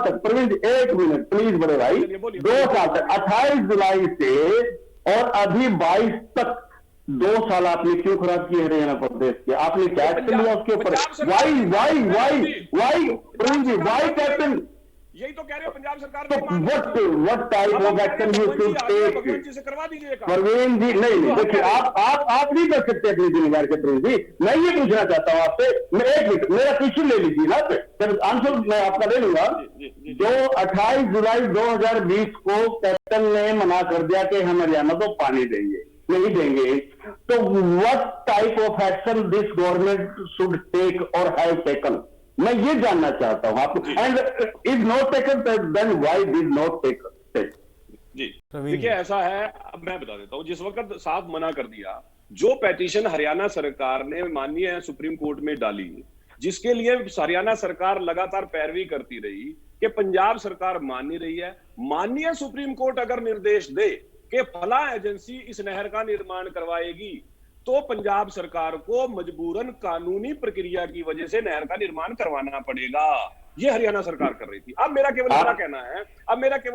तक प्रवीण जी, 1 मिनट प्लीज बड़े भाई, 2 साल तक 28 जुलाई से और अभी 22 तक 2 साल आपने क्यों खराब किए हरियाणा प्रदेश के? आपने क्या एक्शन लिया उसके ऊपर? वाई प्रवीण जी, वाई कैप्टन? यही तो कह रहे हो पंजाब सरकार what type of action you should take? से करवा दीजिएगा प्रवीण जी नहीं, देखिए आप नहीं कर सकते अपनी जिम्मेदारी के प्रवीण जी। मैं ये पूछना चाहता हूँ आपसे, मैं 1 मिनट मेरा क्वेश्चन ले लीजिए ना, फिर आंसर मैं आपका ले लूंगा। जो 28 जुलाई 2020 को कैप्टन ने मना कर दिया कि हम हरियाणा को पानी देंगे, नहीं देंगे, तो what type of action this government should take or have taken? मैं ये जानना चाहता हूं आपको। And is not taken then why did not take? जी देखिए ऐसा है, अब मैं बता देता हूं, जिस वक्त साफ मना कर दिया, जो पेटिशन हरियाणा सरकार ने माननीय सुप्रीम कोर्ट में डाली, जिसके लिए हरियाणा सरकार लगातार पैरवी करती रही कि पंजाब सरकार मान नहीं रही है, माननीय सुप्रीम कोर्ट अगर निर्देश दे कि फला एजेंसी इस नहर का निर्माण करवाएगी, तो पंजाब सरकार को मजबूरन कानूनी प्रक्रिया की वजह से नहर का निर्माण करवाना पड़ेगा। ये हरियाणा सरकार कर रही थी। अब मेरा केवल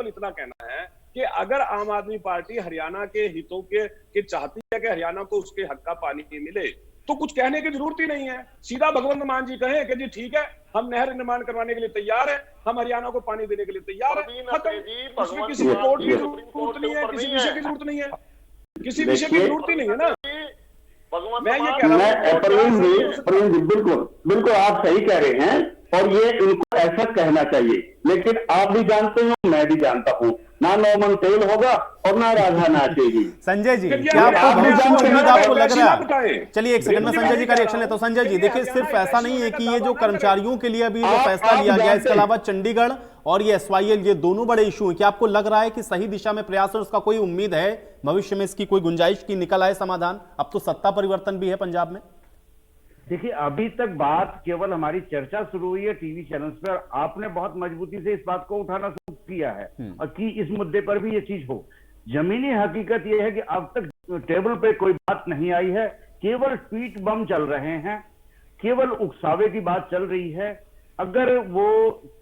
इतना कहना है कि अगर आम आदमी पार्टी हरियाणा के हितों के चाहती है कि हरियाणा को उसके हक का पानी मिले, तो कुछ कहने की जरूरत ही नहीं है। सीधा भगवंत मान जी कहें कि जी ठीक है, हम नहर निर्माण करवाने के लिए तैयार है, हम हरियाणा को पानी देने के लिए तैयार है, उसमें किसी रिपोर्ट की जरूरत नहीं है, किसी विषय की जरूरत नहीं है, किसी विषय की जरूरत ही नहीं है ना। मैं ये कह रहा हूं प्रवीण जी बिल्कुल आप सही कह रहे हैं और ये इनको ऐसा कहना चाहिए, लेकिन आप भी जानते हो, मैं भी जानता हूं, ना नॉर्मन तेल होगा और ना राधा नाचेगी। संजय जी, क्या आपको उम्मीद आपको लग रहा है? चलिए 1 सेकंड में संजय जी का रिएक्शन लेता हूं। संजय जी देखिए, सिर्फ ऐसा नहीं है कि ये जो कर्मचारियों के लिए अभी जो फैसला लिया गया, इसके अलावा चंडीगढ़ और ये SYL, ये दोनों बड़े इशू हैं। क्या आपको लग रहा है कि सही दिशा में प्रयास और उसका कोई उम्मीद है भविष्य में, इसकी कोई गुंजाइश की निकल आए समाधान? अब तो सत्ता परिवर्तन भी है पंजाब में। देखिए अभी तक बात केवल हमारी चर्चा शुरू हुई है टीवी चैनल्स पे, और आपने बहुत मजबूती से इस बात को उठाना शुरू किया है और कि इस मुद्दे पर भी ये चीज हो। जमीनी हकीकत ये है कि अब तक टेबल पे कोई बात नहीं आई है, केवल ट्वीट बम चल रहे हैं, केवल उकसावे की बात चल रही है। अगर वो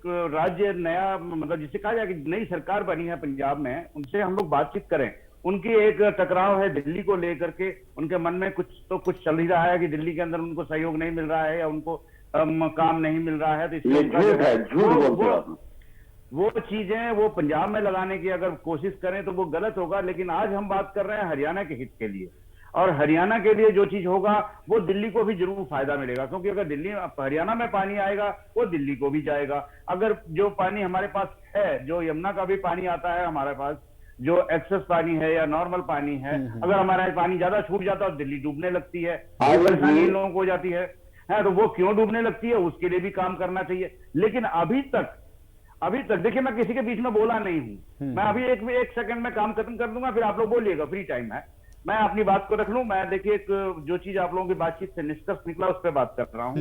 राज्य नया, मतलब जिसे कहा जाए कि नई सरकार बनी है पंजाब में, उनसे हम लोग बातचीत करें, उनकी एक टकराव है दिल्ली को लेकर के, उनके मन में कुछ चल ही रहा है कि दिल्ली के अंदर उनको सहयोग नहीं मिल रहा है या उनको काम नहीं मिल रहा है, तो इसलिए वो चीजें वो पंजाब में लगाने की अगर कोशिश करें तो वो गलत होगा। लेकिन आज हम बात कर रहे हैं हरियाणा के हित के लिए, और हरियाणा के लिए जो चीज होगा वो दिल्ली को भी जरूर फायदा मिलेगा, क्योंकि अगर दिल्ली हरियाणा में पानी आएगा वो दिल्ली को भी जाएगा। अगर जो पानी हमारे पास है, जो यमुना का भी पानी आता है हमारे पास, जो एक्सेस पानी है या नॉर्मल पानी है, अगर हमारा पानी ज्यादा छूट जाता है तो दिल्ली डूबने लगती है, परेशानी इन लोगों को हो जाती है, तो वो क्यों डूबने लगती है उसके लिए भी काम करना चाहिए। लेकिन अभी तक देखिए, मैं किसी के बीच में बोला नहीं हूं, मैं अभी एक सेकंड में काम खत्म कर दूंगा, फिर आप लोग बोलिएगा, फ्री टाइम है, मैं अपनी बात को रख लूं। मैं देखिए जो चीज आप लोगों की बातचीत से निष्कर्ष निकला उस पर बात कर रहा हूं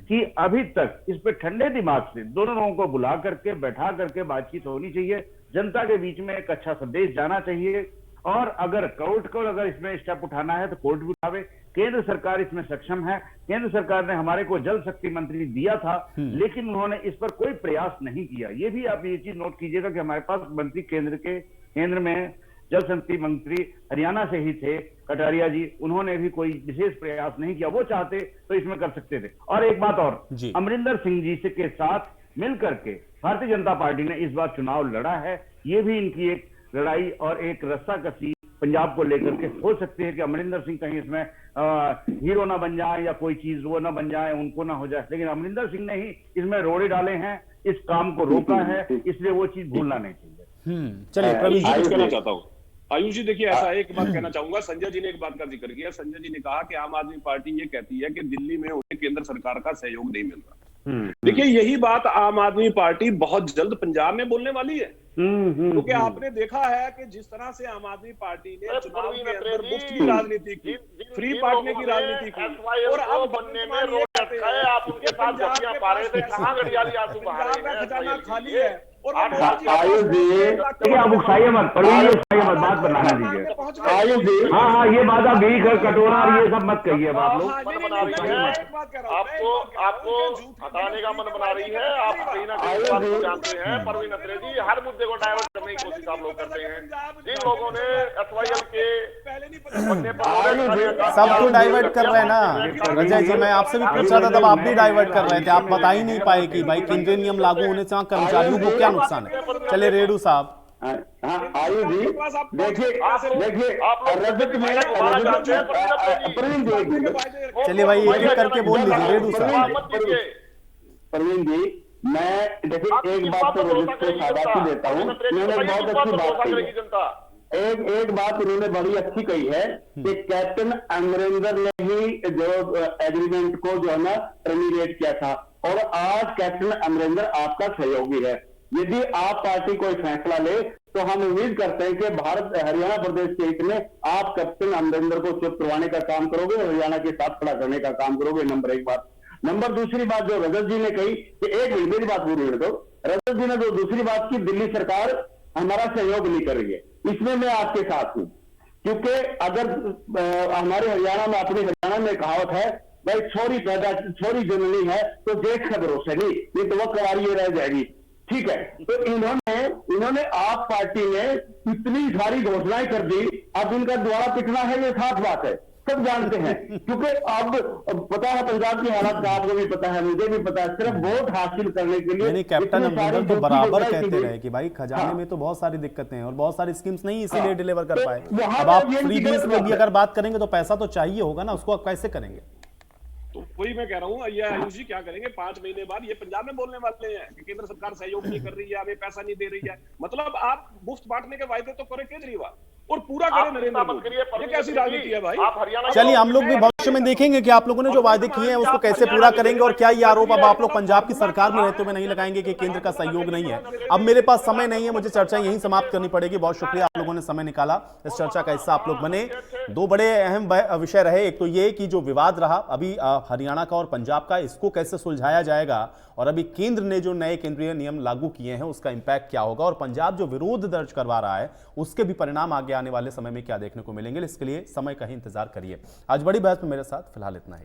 कि अभी तक इस पे ठंडे दिमाग से दोनों लोगों को बुला करके बैठा करके बातचीत होनी चाहिए, जनता के बीच में एक अच्छा संदेश जाना चाहिए, और अगर कोर्ट को अगर इसमें स्टेप उठाना है तो कोर्ट भी उठावे। केंद्र सरकार इसमें सक्षम है, केंद्र सरकार ने हमारे को जल शक्ति मंत्री दिया था, लेकिन उन्होंने इस पर कोई प्रयास नहीं किया। ये भी आप ये चीज नोट कीजिएगा कि हमारे पास मंत्री केंद्र में जल शक्ति मंत्री हरियाणा से ही थे, कटारिया जी, उन्होंने भी कोई विशेष प्रयास नहीं किया। वो चाहते तो इसमें कर सकते थे। और एक बात और, अमरिंदर सिंह जी के साथ मिलकर के भारतीय जनता पार्टी ने इस बार चुनाव लड़ा है, ये भी इनकी एक लड़ाई और एक रस्साकसी पंजाब को लेकर के हो सकती है कि अमरिंदर सिंह कहीं इसमें हीरो ना बन जाए या कोई चीज वो ना बन जाए, उनको ना हो जाए। लेकिन अमरिंदर सिंह ने ही इसमें रोड़े डाले हैं, इस काम को रोका है, इसलिए वो चीज भूलना नहीं चाहिए। चलिए प्रवीण जी, कहना चाहता हूँ आयुष जी देखिए, ऐसा है, एक बात कहना चाहूंगा। संजय जी ने एक बात का जिक्र किया। संजय जी ने कहा कि आम आदमी पार्टी ये कहती है कि दिल्ली में उन्हें केंद्र सरकार का सहयोग नहीं मिल रहा। देखिए, यही बात आम आदमी पार्टी बहुत जल्द पंजाब में बोलने वाली है, क्योंकि आपने देखा है कि जिस तरह से आम आदमी पार्टी ने चुनाव के अंदर मुफ्त की राजनीति की, फ्री बांटने की राजनीति की, और अब बनने में रोड अटकाए, आप उनके साथ गठिया पा रहे थे, कहां गठियाली आंसू बहा रहे हैं? खजाना खाली है। और आयुष जी आप उकसाइए मत, परवीन उकसाइए मत, बात बनाने दीजिए। आयुष जी हाँ, ये बात आप भी कटोरा और ये सब मत कहिए आप लोग। आपको हटाने का मन बना रही है, आप कहीं ना कहीं बात को जानते हैं। परवीन अत्रे जी, हर मुद्दे को डाइवर्ट करने की कोशिश आप लोग करते हैं। जिन लोगों ने SYL के बनने पर सब तो डाइवर्ट कर रहे हैं ना रजय जी। मैं आपसे भी पूछ रहा था, तब आप भी डाइवर्ट कर रहे थे। आप बता ही नहीं पाए कि भाई केंद्रीय नियम लागू होने से कर्मचारियों को क्या नुकसान है। चले रेडू साहब। आयुष जी देखिए चलिए भाई, एक एक करके बोल लीजिए रेडू साहब। प्रवीण जी, मैं देखिए एक बात तो रजत को शाबाशी देता हूँ, उन्होंने बहुत अच्छी बात कही है। एक बात उन्होंने बड़ी अच्छी कही है कि कैप्टन अमरिंदर ने ही जो एग्रीमेंट को जो है ना टर्मिनेट किया था, और आज कैप्टन अमरिंदर आपका सहयोगी है। यदि आप पार्टी कोई फैसला ले तो हम उम्मीद करते हैं कि भारत हरियाणा प्रदेश के हित में आप कैप्टन अमरिंदर को चुप करवाने का काम करोगे, हरियाणा के साथ खड़ा करने का काम करोगे। नंबर एक बात। नंबर दूसरी बात जो रजत जी ने कही कि एक मिनट मेरी बात पूरी कर दो। रजत जी ने जो दूसरी बात की, दिल्ली सरकार हमारा सहयोग नहीं कर रही है, इसमें मैं आपके साथ हूं। क्योंकि अगर हमारे हरियाणा में, अपने हरियाणा में कहावत है भाई, छोरी जननी है तो जेठ का भरोसा नहीं, ये तो वह कवारी रह जाएगी। ठीक है, तो इन्होंने आप पार्टी ने इतनी सारी घोषणाएं कर दी, अब इनका द्वारा पिटना है, ये साफ बात है, सब जानते हैं। क्योंकि अब पता है पंजाब की हालत का, आपको भी पता है, मुझे भी पता है। सिर्फ वोट हासिल करने के लिए कैप्टन अमरिंदर तो बराबर कहते रहे कि भाई खजाने में तो बहुत सारी दिक्कतें हैं और बहुत सारी स्कीम्स नहीं इसीलिए डिलीवर कर पाए। अब आप फ्रीबीज में भी अगर बात करेंगे तो पैसा तो चाहिए होगा ना, उसको आप कैसे करेंगे? तो वही मैं कह रहा हूँ, ये आयुष जी क्या करेंगे 5 महीने बाद? ये पंजाब में बोलने वाले हैं कि केंद्र सरकार सहयोग नहीं कर रही है, हमें पैसा नहीं दे रही है। मतलब आप मुफ्त बांटने के वायदे तो करें केजरीवाल और पूरा करें नरेंद्र मोदी। ये कैसी राजनीति है भाई? चलिए, हम लोग भी भविष्य में देखेंगे कि आप लोगों ने जो वायदे किए हैं उसको कैसे पूरा करेंगे, और क्या ये आरोप अब आप लोग पंजाब की सरकार में रहते हुए नहीं लगाएंगे कि केंद्र का सहयोग नहीं है। अब मेरे पास समय नहीं है, मुझे चर्चा यहीं समाप्त करनी पड़ेगी। बहुत शुक्रिया आप लोगों ने समय निकाला, इस चर्चा का हिस्सा आप लोग बने। दो बड़े अहम विषय रहे, एक तो ये कि जो विवाद रहा अभी हरियाणा का और पंजाब का, इसको कैसे सुलझाया जाएगा, और अभी केंद्र ने जो नए केंद्रीय नियम लागू किए हैं उसका इंपैक्ट क्या होगा, और पंजाब जो विरोध दर्ज करवा रहा है उसके भी परिणाम आगे आने वाले समय में क्या देखने को मिलेंगे। इसके लिए समय का ही इंतजार करिए। आज बड़ी बहस में मेरे साथ फिलहाल इतना ही।